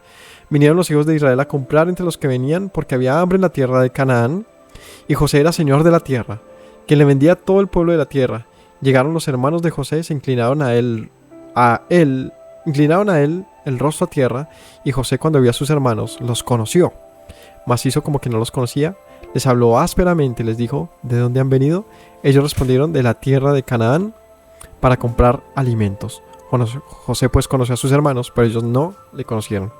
Speaker 1: Vinieron los hijos de Israel a comprar entre los que venían, porque había hambre en la tierra de Canaán, y José era señor de la tierra, quien le vendía a todo el pueblo de la tierra. Llegaron los hermanos de José, se inclinaron a él el rostro a tierra, y José, cuando vio a sus hermanos, los conoció, mas hizo como que no los conocía. Les habló ásperamente, les dijo: ¿de dónde han venido? Ellos respondieron: de la tierra de Canaán, para comprar alimentos. José pues conoció a sus hermanos, pero ellos no le conocieron.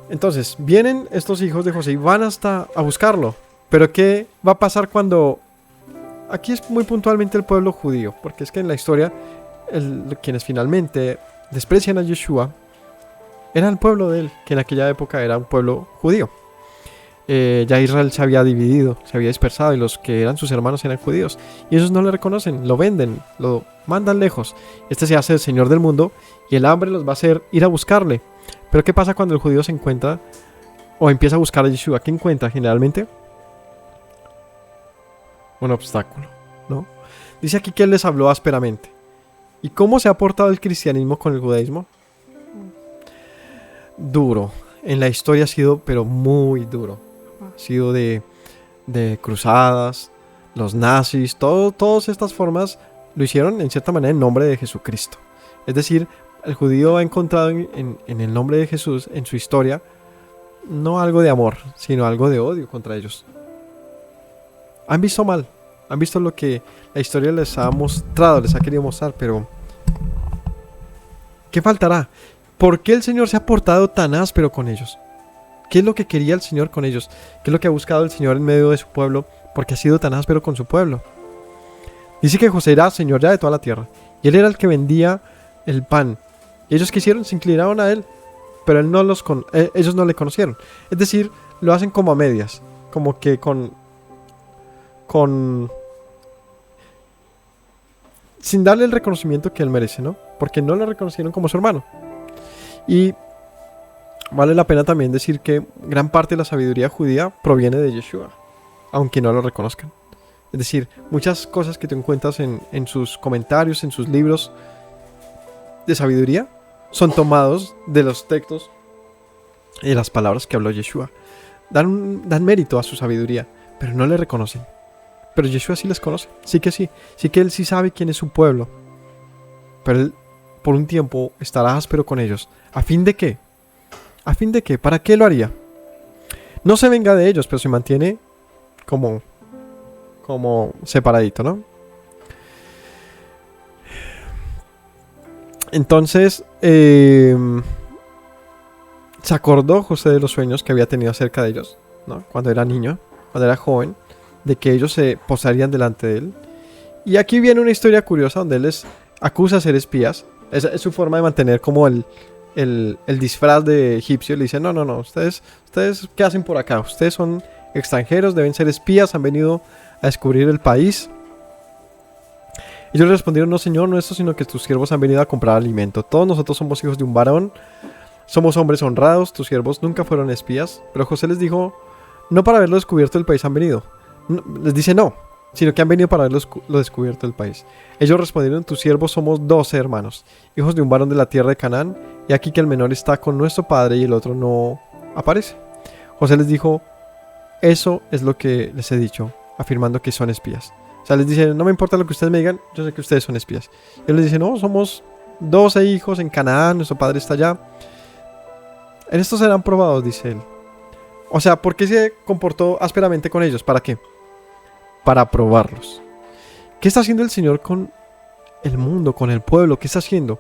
Speaker 1: Entonces, vienen estos hijos de José y van hasta a buscarlo. Pero ¿qué va a pasar cuando...? Aquí es muy puntualmente el pueblo judío, porque es que en la historia quienes finalmente desprecian a Yeshua era el pueblo de él, que en aquella época era un pueblo judío. Ya Israel se había dividido, se había dispersado, y los que eran sus hermanos eran judíos, y ellos no le reconocen, lo venden, lo mandan lejos. Este se hace el señor del mundo y el hambre los va a hacer ir a buscarle. Pero ¿qué pasa cuando el judío se encuentra o empieza a buscar a Yeshua? ¿Qué encuentra generalmente? Un obstáculo, ¿no? Dice aquí que él les habló ásperamente. ¿Y cómo se ha portado el cristianismo con el judaísmo? Duro. En la historia ha sido, pero muy duro. Ha sido de cruzadas, los nazis, todas estas formas lo hicieron en cierta manera en nombre de Jesucristo. Es decir, el judío ha encontrado en el nombre de Jesús, en su historia, no algo de amor, sino algo de odio contra ellos. Han visto mal, han visto lo que la historia les ha mostrado, les ha querido mostrar, pero ¿qué faltará? ¿Por qué el Señor se ha portado tan áspero con ellos? ¿Qué es lo que quería el Señor con ellos? ¿Qué es lo que ha buscado el Señor en medio de su pueblo? ¿Por qué ha sido tan áspero con su pueblo? Dice que José era señor ya de toda la tierra, y él era el que vendía el pan. Y ellos quisieron, se inclinaron a él, pero él ellos no le conocieron. Es decir, lo hacen como a medias, como que sin darle el reconocimiento que él merece, ¿no? Porque no lo reconocieron como su hermano. Y vale la pena también decir que gran parte de la sabiduría judía proviene de Yeshua, aunque no lo reconozcan. Es decir, muchas cosas que tú encuentras en sus comentarios, en sus libros de sabiduría, son tomados de los textos y de las palabras que habló Yeshua. Dan mérito a su sabiduría, pero no le reconocen. Pero Yeshua sí les conoce, sí que él sí sabe quién es su pueblo. Pero él por un tiempo estará áspero con ellos. ¿A fin de qué? ¿A fin de qué? ¿Para qué lo haría? No se venga de ellos, pero se mantiene como separadito, ¿no? Entonces, se acordó José de los sueños que había tenido acerca de ellos, ¿no? Cuando era niño, cuando era joven, de que ellos se posarían delante de él. Y aquí viene una historia curiosa donde él les acusa de ser espías. Es su forma de mantener como el disfraz de egipcio. Le dice: no, ustedes ¿qué hacen por acá? Ustedes son extranjeros, deben ser espías, han venido a descubrir el país. Ellos le respondieron: no, señor, no esto, sino que tus siervos han venido a comprar alimento. Todos nosotros somos hijos de un varón, somos hombres honrados, tus siervos nunca fueron espías. Pero José les dijo: no para haberlo descubierto el país han venido. Les dice no, sino que han venido para haberlo descubierto el país. Ellos respondieron: tus siervos somos 12 hermanos, hijos de un varón de la tierra de Canaán, y aquí que el menor está con nuestro padre y el otro no aparece. José les dijo: eso es lo que les he dicho, afirmando que son espías. O sea, les dice, no me importa lo que ustedes me digan, yo sé que ustedes son espías. Y él les dice, no, somos 12 hijos en Canaán, nuestro padre está allá. En esto serán probados, dice él. O sea, ¿por qué se comportó ásperamente con ellos? ¿Para qué? Para probarlos. ¿Qué está haciendo el Señor con el mundo, con el pueblo? ¿Qué está haciendo?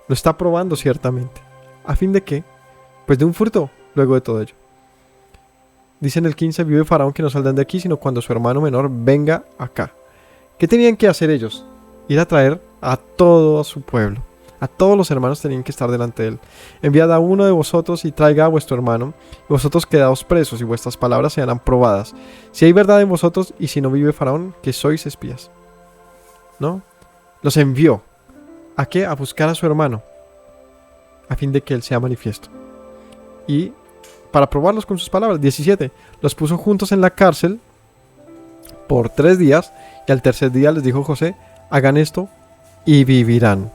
Speaker 1: Lo está probando ciertamente. ¿A fin de qué? Pues de un fruto luego de todo ello. Dice en el 15, vive Faraón que no saldrán de aquí, sino cuando su hermano menor venga acá. ¿Qué tenían que hacer ellos? Ir a traer a todo su pueblo. A todos los hermanos tenían que estar delante de él. Enviad a uno de vosotros y traiga a vuestro hermano, y vosotros quedaos presos, y vuestras palabras serán probadas. Si hay verdad en vosotros, y si no vive Faraón, que sois espías. ¿No? Los envió. ¿A qué? A buscar a su hermano, a fin de que él sea manifiesto. Y para probarlos con sus palabras, 17, los puso juntos en la cárcel por 3 días, y al tercer día les dijo José, hagan esto y vivirán.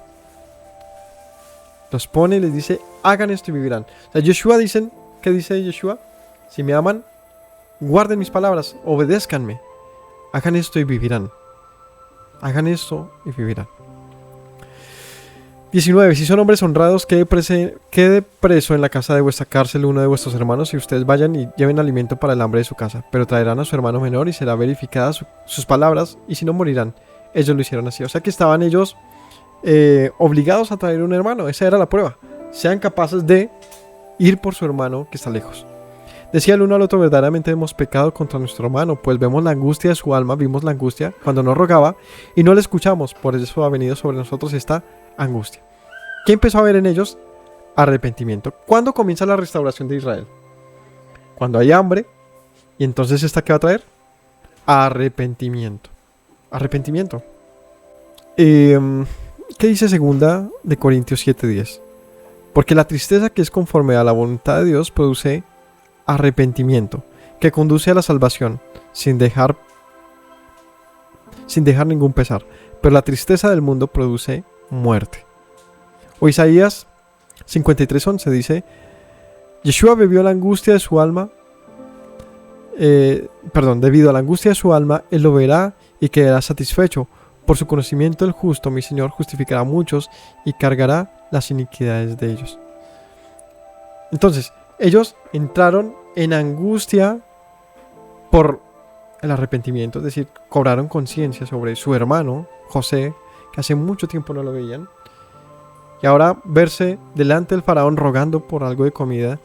Speaker 1: Los pone y les dice, hagan esto y vivirán. O sea, Yoshua dicen, ¿qué dice Yoshua? Si me aman, guarden mis palabras, obedézcanme, hagan esto y vivirán. Hagan esto y vivirán. 19. Si son hombres honrados, quede preso en la casa de vuestra cárcel uno de vuestros hermanos, y ustedes vayan y lleven alimento para el hambre de su casa. Pero traerán a su hermano menor y será verificada sus palabras, y si no morirán. Ellos lo hicieron así. O sea que estaban ellos obligados a traer un hermano. Esa era la prueba. Sean capaces de ir por su hermano que está lejos. Decía el uno al otro, verdaderamente hemos pecado contra nuestro hermano, pues vemos la angustia de su alma, vimos la angustia cuando nos rogaba y no le escuchamos, por eso ha venido sobre nosotros esta angustia. ¿Qué empezó a ver en ellos? Arrepentimiento. ¿Cuándo comienza la restauración de Israel? Cuando hay hambre. ¿Y entonces esta qué va a traer? Arrepentimiento. Arrepentimiento. ¿Qué dice segunda de Corintios 7:10? Porque la tristeza que es conforme a la voluntad de Dios produce arrepentimiento, que conduce a la salvación, sin dejar ningún pesar. Pero la tristeza del mundo produce muerte. O Isaías 53:11 dice, Yeshua bebió la angustia de su alma, debido a la angustia de su alma, él lo verá y quedará satisfecho. Por su conocimiento el justo, mi Señor, justificará a muchos y cargará las iniquidades de ellos. Entonces, ellos entraron en angustia por el arrepentimiento, es decir, cobraron conciencia sobre su hermano, José, que hace mucho tiempo no lo veían. Y ahora verse delante del faraón rogando por algo de comida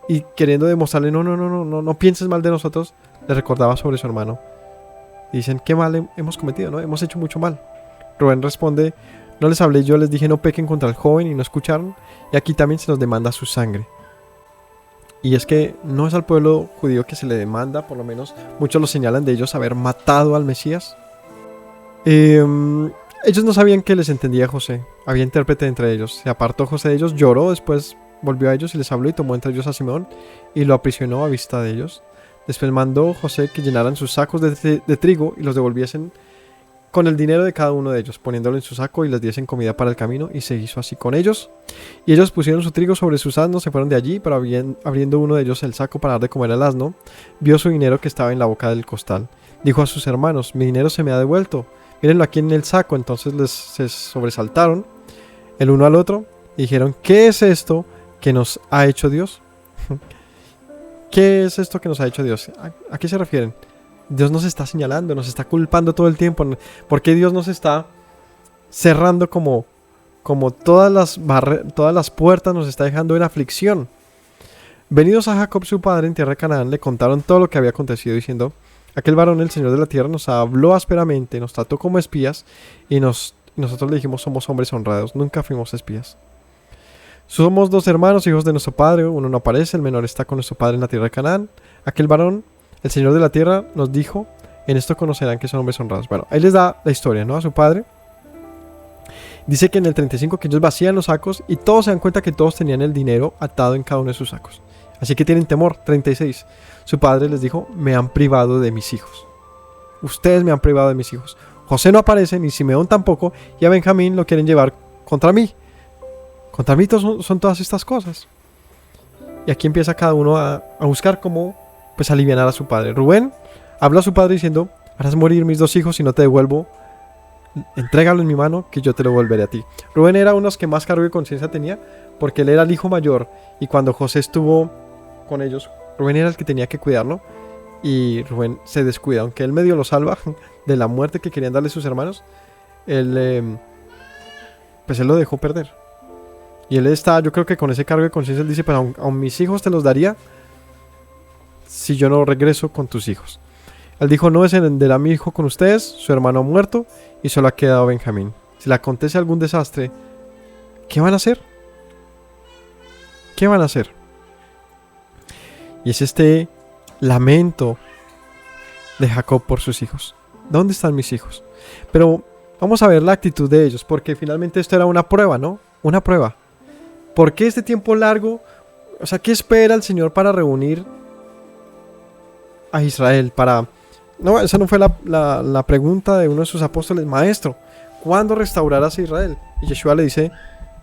Speaker 1: y queriendo demostrarle, no pienses mal de nosotros, le recordaba sobre su hermano. Y dicen, qué mal hemos cometido, ¿no? Hemos hecho mucho mal. Rubén responde, no les hablé yo, les dije no pequen contra el joven y no escucharon. Y aquí también se nos demanda su sangre. Y es que no es al pueblo judío que se le demanda, por lo menos muchos lo señalan de ellos haber matado al Mesías. Ellos no sabían que les entendía José. Había intérprete entre ellos. Se apartó José de ellos, lloró, después volvió a ellos y les habló y tomó entre ellos a Simón y lo aprisionó a vista de ellos. Después mandó José que llenaran sus sacos de trigo y los devolviesen con el dinero de cada uno de ellos, poniéndolo en su saco y les diesen comida para el camino, y se hizo así con ellos. Y ellos pusieron su trigo sobre sus asnos, se fueron de allí, pero abriendo uno de ellos el saco para dar de comer al asno, vio su dinero que estaba en la boca del costal. Dijo a sus hermanos, mi dinero se me ha devuelto, mírenlo aquí en el saco. Entonces se sobresaltaron el uno al otro y dijeron, ¿qué es esto que nos ha hecho Dios? ¿Qué es esto que nos ha hecho Dios? ¿A qué se refieren? Dios nos está señalando, nos está culpando todo el tiempo. ¿Por qué Dios nos está cerrando como todas las puertas, nos está dejando en aflicción? Venidos a Jacob su padre en tierra de Canaán, le contaron todo lo que había acontecido, diciendo, aquel varón, el Señor de la tierra, nos habló ásperamente, nos trató como espías, y nosotros le dijimos, somos hombres honrados, nunca fuimos espías. Somos 2 hermanos, hijos de nuestro padre, uno no aparece, el menor está con nuestro padre en la tierra de Canaán. Aquel varón, el Señor de la tierra, nos dijo, en esto conocerán que son hombres honrados. Bueno, ahí les da la historia, ¿no? A su padre. Dice que en el 35 que ellos vacían los sacos y todos se dan cuenta que todos tenían el dinero atado en cada uno de sus sacos. Así que tienen temor. 36. Su padre les dijo, me han privado de mis hijos. Ustedes me han privado de mis hijos. José no aparece, ni Simeón tampoco, y a Benjamín lo quieren llevar contra mí. Contra mí son todas estas cosas. Y aquí empieza cada uno a buscar cómo pues aliviar a su padre. Rubén habla a su padre diciendo, Harás morir mis 2 hijos y no te devuelvo. Entrégalo en mi mano que yo te lo volveré a ti. Rubén era uno de los que más cargo de conciencia tenía, porque él era el hijo mayor, y cuando José estuvo con ellos, Rubén era el que tenía que cuidarlo, y Rubén se descuida. Aunque él medio lo salva de la muerte que querían darle sus hermanos, él lo dejó perder. Y él está, yo creo que con ese cargo de conciencia, él dice, pues aun mis hijos te los daría si yo no regreso con tus hijos. Él dijo, no descenderá mi hijo con ustedes, su hermano ha muerto y solo ha quedado Benjamín. Si le acontece algún desastre, ¿qué van a hacer? ¿Qué van a hacer? Y es este lamento de Jacob por sus hijos. ¿Dónde están mis hijos? Pero vamos a ver la actitud de ellos, porque finalmente esto era una prueba, ¿no? Una prueba. ¿Por qué este tiempo largo? O sea, ¿qué espera el Señor para reunir a Israel? No, esa no fue la pregunta de uno de sus apóstoles. Maestro, ¿cuándo restaurarás a Israel? Y Yeshua le dice,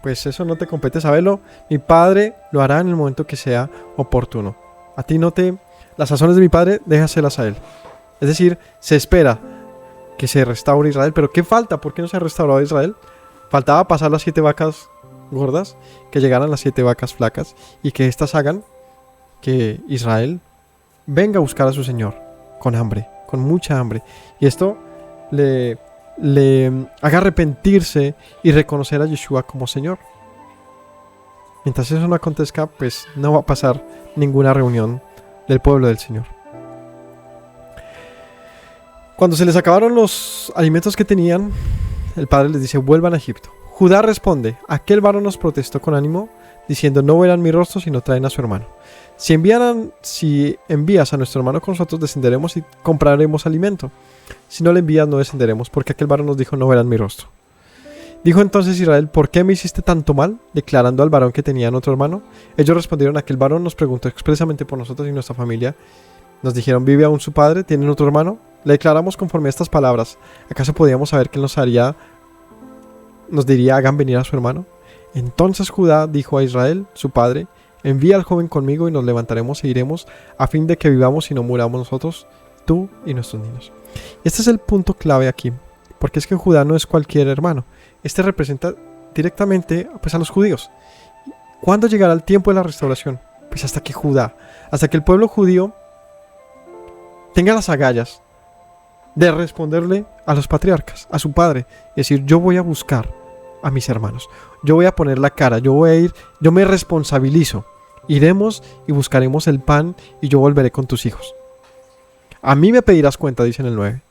Speaker 1: pues eso no te compete saberlo. Mi Padre lo hará en el momento que sea oportuno. A ti las razones de mi Padre, déjaselas a Él. Es decir, se espera que se restaure Israel. Pero ¿qué falta? ¿Por qué no se ha restaurado Israel? Faltaba pasar las 7 vacas gordas, que llegaran las 7 vacas flacas, y que éstas hagan que Israel venga a buscar a su Señor con hambre, con mucha hambre, y esto le haga arrepentirse y reconocer a Yeshua como Señor. Mientras eso no acontezca, pues no va a pasar ninguna reunión del pueblo del Señor. Cuando se les acabaron los alimentos que tenían, el padre les dice, vuelvan a Egipto. Judá responde, aquel varón nos protestó con ánimo, diciendo, no verán mi rostro si no traen a su hermano. Si envías a nuestro hermano con nosotros, descenderemos y compraremos alimento. Si no le envías, no descenderemos, porque aquel varón nos dijo, no verán mi rostro. Dijo entonces Israel, ¿por qué me hiciste tanto mal? Declarando al varón que tenían otro hermano. Ellos respondieron, aquel varón nos preguntó expresamente por nosotros y nuestra familia. Nos dijeron, ¿vive aún su padre? ¿Tienen otro hermano? Le declaramos conforme a estas palabras. ¿Acaso podíamos saber que él nos diría, hagan venir a su hermano? Entonces Judá dijo a Israel, su padre, envía al joven conmigo y nos levantaremos e iremos, a fin de que vivamos y no muramos nosotros, tú y nuestros niños. Este es el punto clave aquí, porque es que Judá no es cualquier hermano. Este representa directamente pues, a los judíos. ¿Cuándo llegará el tiempo de la restauración? Pues hasta que el pueblo judío tenga las agallas de responderle a los patriarcas, a su padre, y decir, yo voy a buscar a mis hermanos, yo voy a poner la cara, yo me responsabilizo, iremos y buscaremos el pan y yo volveré con tus hijos. A mí me pedirás cuenta, dice en el 9.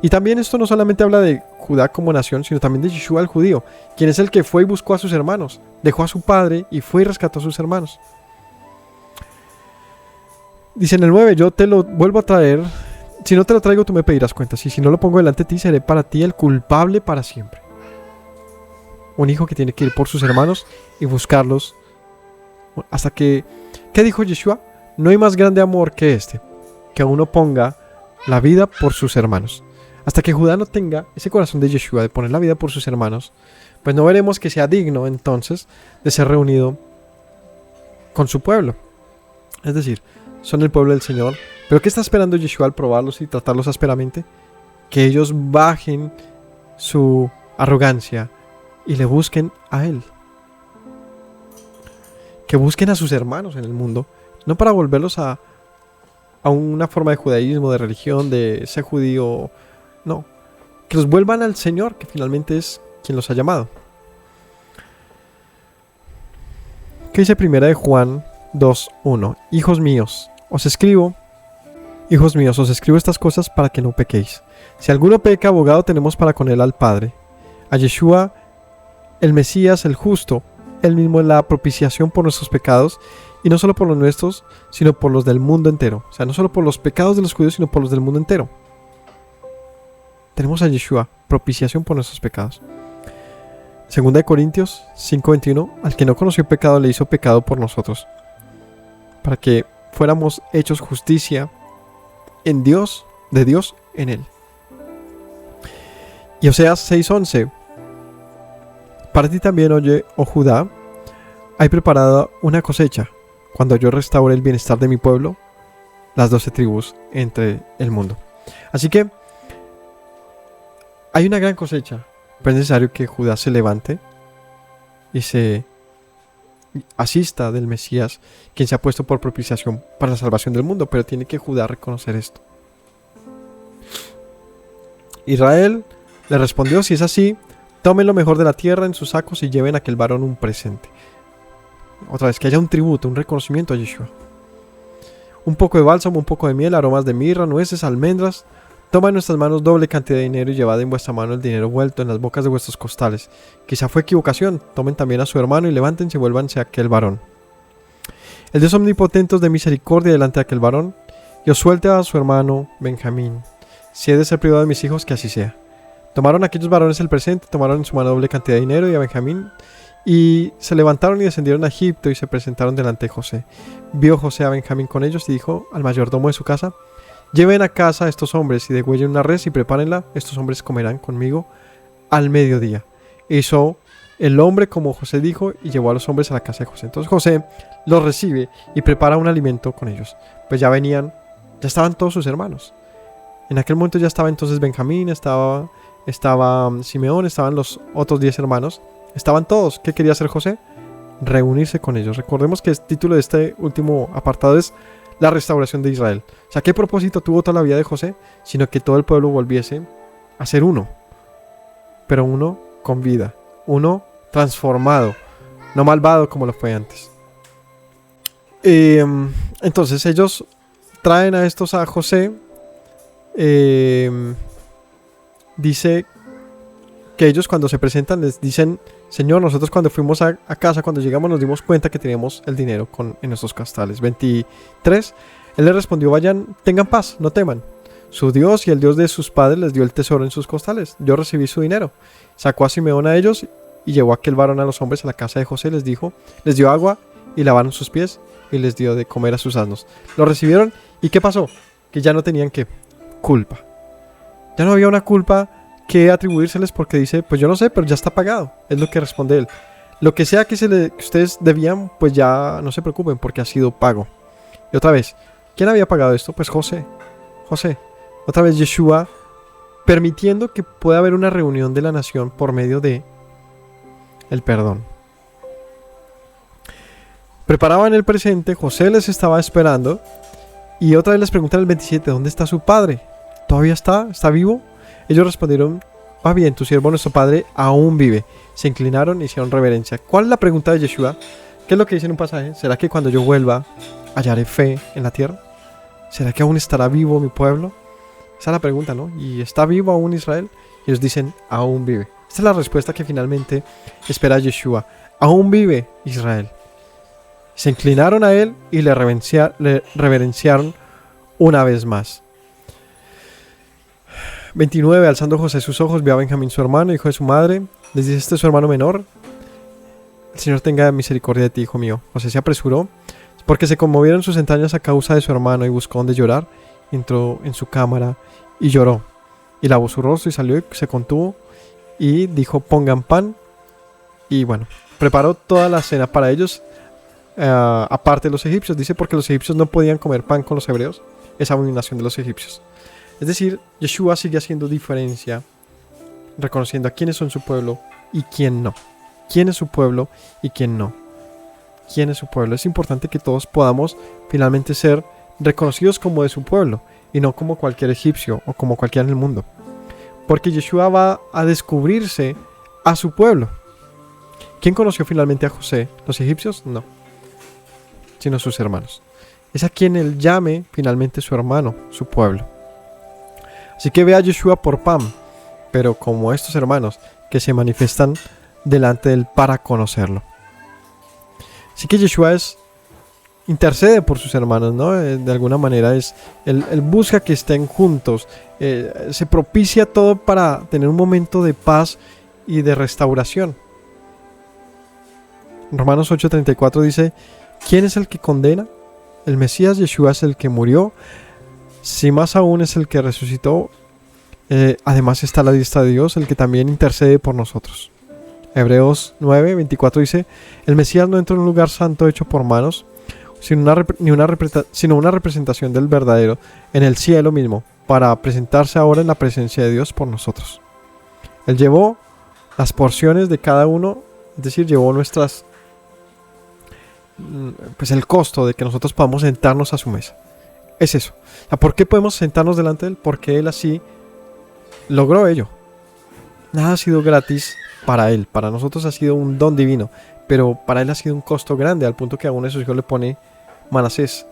Speaker 1: Y también esto no solamente habla de Judá como nación, sino también de Yeshua el judío, quien es el que fue y buscó a sus hermanos, dejó a su padre y fue y rescató a sus hermanos. Dice en el 9, yo te lo vuelvo a traer, si no te lo traigo tú me pedirás cuentas, y si no lo pongo delante de ti seré para ti el culpable para siempre. Un hijo que tiene que ir por sus hermanos y buscarlos hasta que... ¿Qué dijo Yeshua? No hay más grande amor que este, que uno ponga la vida por sus hermanos. Hasta que Judá no tenga ese corazón de Yeshua de poner la vida por sus hermanos, pues no veremos que sea digno entonces de ser reunido con su pueblo. Es decir, son el pueblo del Señor. ¿Pero qué está esperando Yeshua al probarlos y tratarlos ásperamente? Que ellos bajen su arrogancia y le busquen a Él. Que busquen a sus hermanos en el mundo, no para volverlos a una forma de judaísmo, de religión, de ser judío, no. Que los vuelvan al Señor, que finalmente es quien los ha llamado. ¿Qué dice primera de Juan 2:1? Hijos míos, os escribo estas cosas para que no pequéis. Si alguno peca, abogado tenemos para con él al Padre, a Yeshua, el Mesías, el justo. Él mismo es la propiciación por nuestros pecados, y no solo por los nuestros, sino por los del mundo entero. O sea, no solo por los pecados de los judíos, sino por los del mundo entero. Tenemos a Yeshua, propiciación por nuestros pecados. Segunda de Corintios 5:21, al que no conoció pecado le hizo pecado por nosotros, para que fuéramos hechos justicia en Dios, de Dios en Él. Y Oseas 6:11, para ti también, oye, oh Judá, hay preparada una cosecha, cuando yo restaure el bienestar de mi pueblo, las 12 tribus entre el mundo. Así que hay una gran cosecha, pero es necesario que Judá se levante y se asista del Mesías, quien se ha puesto por propiciación para la salvación del mundo, pero tiene que Judá reconocer esto. Israel le respondió: si es así, tomen lo mejor de la tierra en sus sacos y lleven a aquel varón un presente. Otra vez, que haya un tributo, un reconocimiento a Yeshua. Un poco de bálsamo, un poco de miel, aromas de mirra, nueces, almendras. Toma en nuestras manos doble cantidad de dinero y llevad en vuestra mano el dinero vuelto en las bocas de vuestros costales. Quizá fue equivocación. Tomen también a su hermano y levántense y vuélvanse a aquel varón. El Dios omnipotente os dé misericordia delante de aquel varón y os suelte a su hermano Benjamín. Si he de ser privado de mis hijos, que así sea. Tomaron aquellos varones el presente, tomaron en su mano doble cantidad de dinero y a Benjamín, y se levantaron y descendieron a Egipto y se presentaron delante de José. Vio José a Benjamín con ellos y dijo al mayordomo de su casa: lleven a casa a estos hombres y degüellen una res y prepárenla. Estos hombres comerán conmigo al mediodía. Hizo el hombre como José dijo y llevó a los hombres a la casa de José. Entonces José los recibe y prepara un alimento con ellos. Pues ya estaban todos sus hermanos. En aquel momento ya estaba entonces Benjamín, estaba Simeón, estaban los otros 10 hermanos. Estaban todos. ¿Qué quería hacer José? Reunirse con ellos. Recordemos que el título de este último apartado es la restauración de Israel. O sea, ¿qué propósito tuvo toda la vida de José? Sino que todo el pueblo volviese a ser uno. Pero uno con vida. Uno transformado. No malvado como lo fue antes. Entonces ellos traen a estos a José. Dice que ellos cuando se presentan les dicen: Señor, nosotros cuando fuimos a casa, cuando llegamos nos dimos cuenta que teníamos el dinero en nuestros costales. 23. Él les respondió: vayan, tengan paz, no teman. Su Dios y el Dios de sus padres les dio el tesoro en sus costales. Yo recibí su dinero. Sacó a Simeón a ellos y llevó a aquel varón a los hombres a la casa de José. Les dio agua y lavaron sus pies y les dio de comer a sus asnos. Lo recibieron y ¿qué pasó? Que ya no tenían culpa. Ya no había una culpa que atribuírseles, porque dice: pues yo no sé, pero ya está pagado. Es lo que responde él. Lo que sea que ustedes debían, pues ya no se preocupen, porque ha sido pago. Y otra vez, ¿quién había pagado esto? Pues José. Otra vez Yeshua, permitiendo que pueda haber una reunión de la nación por medio de el perdón. Preparaban el presente, José les estaba esperando. Y otra vez les preguntan el 27: ¿dónde está su padre? ¿Todavía está vivo? Ellos respondieron: va bien, tu siervo nuestro padre aún vive. Se inclinaron y hicieron reverencia. ¿Cuál es la pregunta de Yeshua? ¿Qué es lo que dice en un pasaje? ¿Será que cuando yo vuelva hallaré fe en la tierra? ¿Será que aún estará vivo mi pueblo? Esa es la pregunta, ¿no? ¿Y está vivo aún Israel? Y ellos dicen: aún vive. Esta es la respuesta que finalmente espera Yeshua. Aún vive Israel. Se inclinaron a él y le reverenciaron una vez más. 29. Alzando José sus ojos, vio a Benjamín su hermano, hijo de su madre. Les dice: este es su hermano menor. El Señor tenga misericordia de ti, hijo mío. José se apresuró, porque se conmovieron sus entrañas a causa de su hermano, y buscó donde llorar. Entró en su cámara y lloró. Y lavó su rostro y salió y se contuvo. Y dijo: pongan pan. Y bueno, preparó toda la cena para ellos. Aparte de los egipcios, dice, porque los egipcios no podían comer pan con los hebreos. Esa abominación de los egipcios. Es decir, Yeshua sigue haciendo diferencia, reconociendo a quiénes son su pueblo y quién no. Quién es su pueblo y quién no. Quién es su pueblo. Es importante que todos podamos finalmente ser reconocidos como de su pueblo y no como cualquier egipcio o como cualquiera en el mundo. Porque Yeshua va a descubrirse a su pueblo. ¿Quién conoció finalmente a José? ¿Los egipcios? No. Sino sus hermanos. Es a quien él llame finalmente su hermano, su pueblo. Así que ve a Yeshua por pan, pero como estos hermanos que se manifiestan delante de él para conocerlo. Así que Yeshua intercede por sus hermanos, ¿no? De alguna manera él busca que estén juntos, se propicia todo para tener un momento de paz y de restauración. Romanos 8:34 dice: ¿quién es el que condena? El Mesías Yeshua es el que murió, si más aún es el que resucitó. Además está a la diestra de Dios, el que también intercede por nosotros. Hebreos 9:24 dice: el Mesías no entró en un lugar santo hecho por manos, sino una representación del verdadero en el cielo mismo, para presentarse ahora en la presencia de Dios por nosotros. Él llevó las porciones de cada uno, es decir, llevó nuestras, pues el costo de que nosotros podamos sentarnos a su mesa. Es eso. O sea, ¿por qué podemos sentarnos delante de Él? Porque Él así logró ello. Nada ha sido gratis para Él. Para nosotros ha sido un don divino. Pero para Él ha sido un costo grande, al punto que a uno de sus hijos le pone Manasés.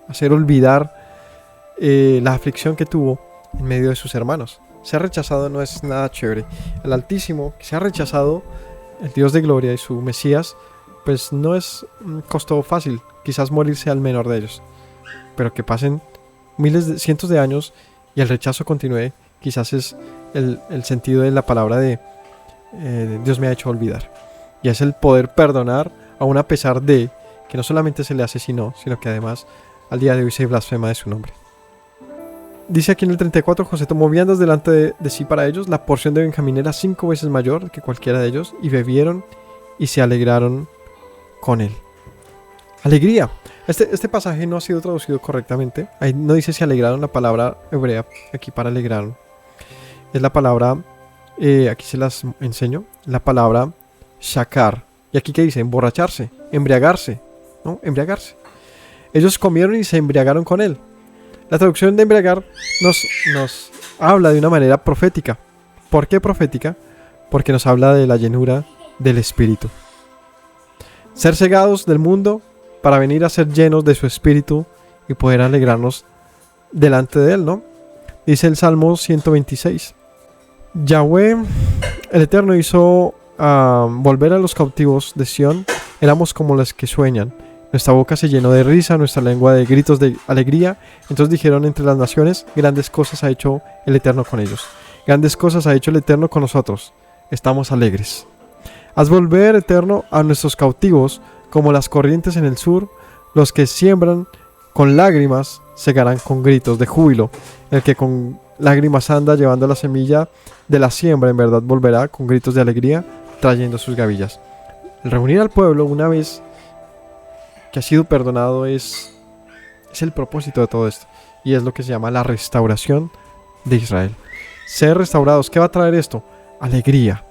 Speaker 1: Hacer olvidar la aflicción que tuvo en medio de sus hermanos. Ser rechazado no es nada chévere. El Altísimo, que se ha rechazado, el Dios de gloria y su Mesías, pues no es un costo fácil. Quizás morirse al menor de ellos. Pero que pasen cientos de años y el rechazo continúe, quizás es el sentido de la palabra de Dios me ha hecho olvidar. Y es el poder perdonar aún a pesar de que no solamente se le asesinó, sino que además al día de hoy se blasfema de su nombre. Dice aquí en el 34, José tomó viandas delante de sí para ellos, la porción de Benjamín era 5 veces mayor que cualquiera de ellos, y bebieron y se alegraron con él. Alegría. Este pasaje no ha sido traducido correctamente. Ahí no dice si alegraron, la palabra hebrea aquí para alegraron. Es la palabra, aquí se las enseño, la palabra shakar. Y aquí que dice, emborracharse, embriagarse, ¿no? Embriagarse. Ellos comieron y se embriagaron con él. La traducción de embriagar nos habla de una manera profética. ¿Por qué profética? Porque nos habla de la llenura del Espíritu. Ser cegados del mundo para venir a ser llenos de su Espíritu y poder alegrarnos delante de Él, ¿no? Dice el Salmo 126. Yahweh, el Eterno, hizo volver a los cautivos de Sión. Éramos como los que sueñan. Nuestra boca se llenó de risa, nuestra lengua de gritos de alegría. Entonces dijeron entre las naciones, grandes cosas ha hecho el Eterno con ellos. Grandes cosas ha hecho el Eterno con nosotros. Estamos alegres. Haz volver, Eterno, a nuestros cautivos como las corrientes en el sur. Los que siembran con lágrimas segarán con gritos de júbilo. El que con lágrimas anda llevando la semilla de la siembra en verdad volverá con gritos de alegría trayendo sus gavillas. El reunir al pueblo una vez que ha sido perdonado es el propósito de todo esto. Y es lo que se llama la restauración de Israel. Ser restaurados, ¿qué va a traer esto? Alegría.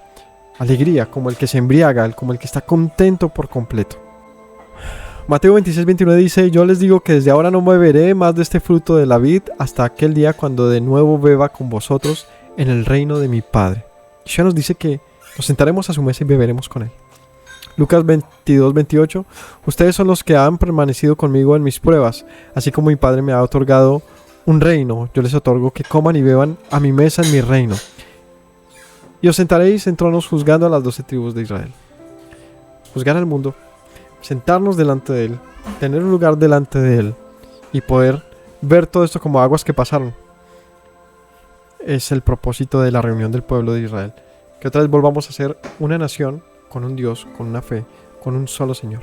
Speaker 1: Alegría, como el que se embriaga, como el que está contento por completo. Mateo 26:29 dice, yo les digo que desde ahora no beberé más de este fruto de la vid hasta aquel día cuando de nuevo beba con vosotros en el reino de mi Padre. Yeshua nos dice que nos sentaremos a su mesa y beberemos con él. Lucas 22:28, ustedes son los que han permanecido conmigo en mis pruebas, así como mi Padre me ha otorgado un reino, yo les otorgo que coman y beban a mi mesa en mi reino. Y os sentaréis en tronos juzgando a las 12 tribus de Israel. Juzgar al mundo, sentarnos delante de él, tener un lugar delante de él y poder ver todo esto como aguas que pasaron. Es el propósito de la reunión del pueblo de Israel. Que otra vez volvamos a ser una nación con un Dios, con una fe, con un solo Señor.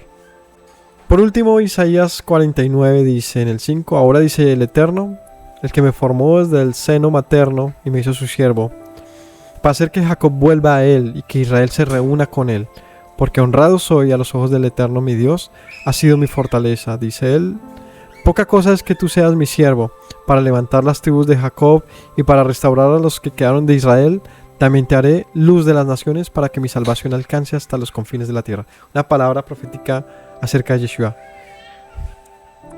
Speaker 1: Por último, Isaías 49 dice en el 5, ahora dice el Eterno, el que me formó desde el seno materno y me hizo su siervo, para hacer que Jacob vuelva a él y que Israel se reúna con él, porque honrado soy a los ojos del Eterno mi Dios, ha sido mi fortaleza, dice él. Poca cosa es que tú seas mi siervo, para levantar las tribus de Jacob y para restaurar a los que quedaron de Israel. También te haré luz de las naciones para que mi salvación alcance hasta los confines de la tierra. Una palabra profética acerca de Yeshua.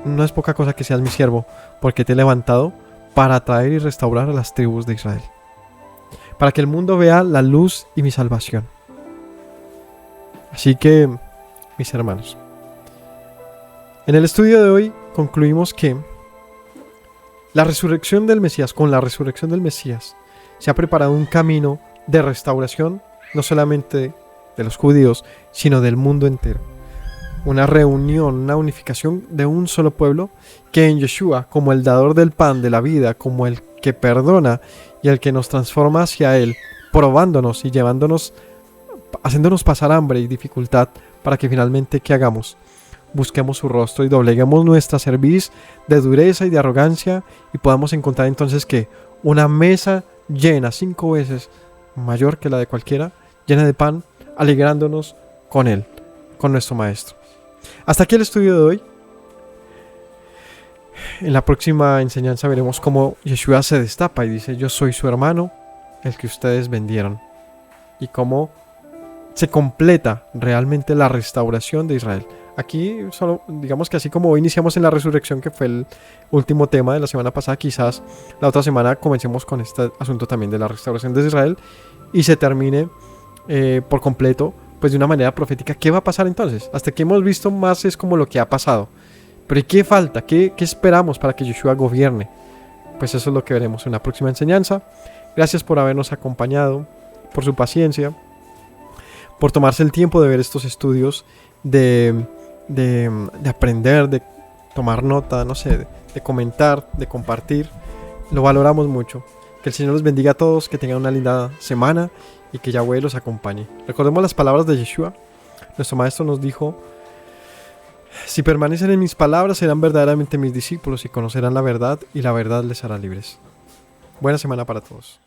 Speaker 1: No es poca cosa que seas mi siervo, porque te he levantado para atraer y restaurar a las tribus de Israel. Para que el mundo vea la luz y mi salvación. Así que, mis hermanos, en el estudio de hoy concluimos que la resurrección del Mesías, con la resurrección del Mesías, se ha preparado un camino de restauración, no solamente de los judíos, sino del mundo entero. Una reunión, una unificación de un solo pueblo, que en Yeshua, como el dador del pan de la vida, como el que perdona y el que nos transforma hacia él, probándonos y llevándonos, haciéndonos pasar hambre y dificultad, para que finalmente, ¿qué hagamos? Busquemos su rostro y dobleguemos nuestra cerviz de dureza y de arrogancia, y podamos encontrar entonces que una mesa llena 5 veces mayor que la de cualquiera, llena de pan, alegrándonos con él, con nuestro maestro. Hasta aquí el estudio de hoy. En la próxima enseñanza veremos cómo Yeshua se destapa y dice, yo soy su hermano, el que ustedes vendieron. y cómo se completa realmente la restauración de Israel. Aquí solo digamos que así como hoy iniciamos en la resurrección, que fue el último tema de la semana pasada, quizás la otra semana comencemos con este asunto también de la restauración de Israel y se termine por completo, pues de una manera profética. ¿Qué va a pasar entonces? Hasta que hemos visto más es como lo que ha pasado. Pero ¿y qué falta? ¿Qué esperamos para que Yeshua gobierne? Pues eso es lo que veremos en la próxima enseñanza. Gracias por habernos acompañado, por su paciencia, por tomarse el tiempo de ver estos estudios, de aprender, de tomar nota, no sé, de comentar, de compartir. Lo valoramos mucho. Que el Señor los bendiga a todos, que tengan una linda semana y que Yahweh los acompañe. Recordemos las palabras de Yeshua. Nuestro Maestro nos dijo: si permanecen en mis palabras, serán verdaderamente mis discípulos y conocerán la verdad, y la verdad les hará libres. Buena semana para todos.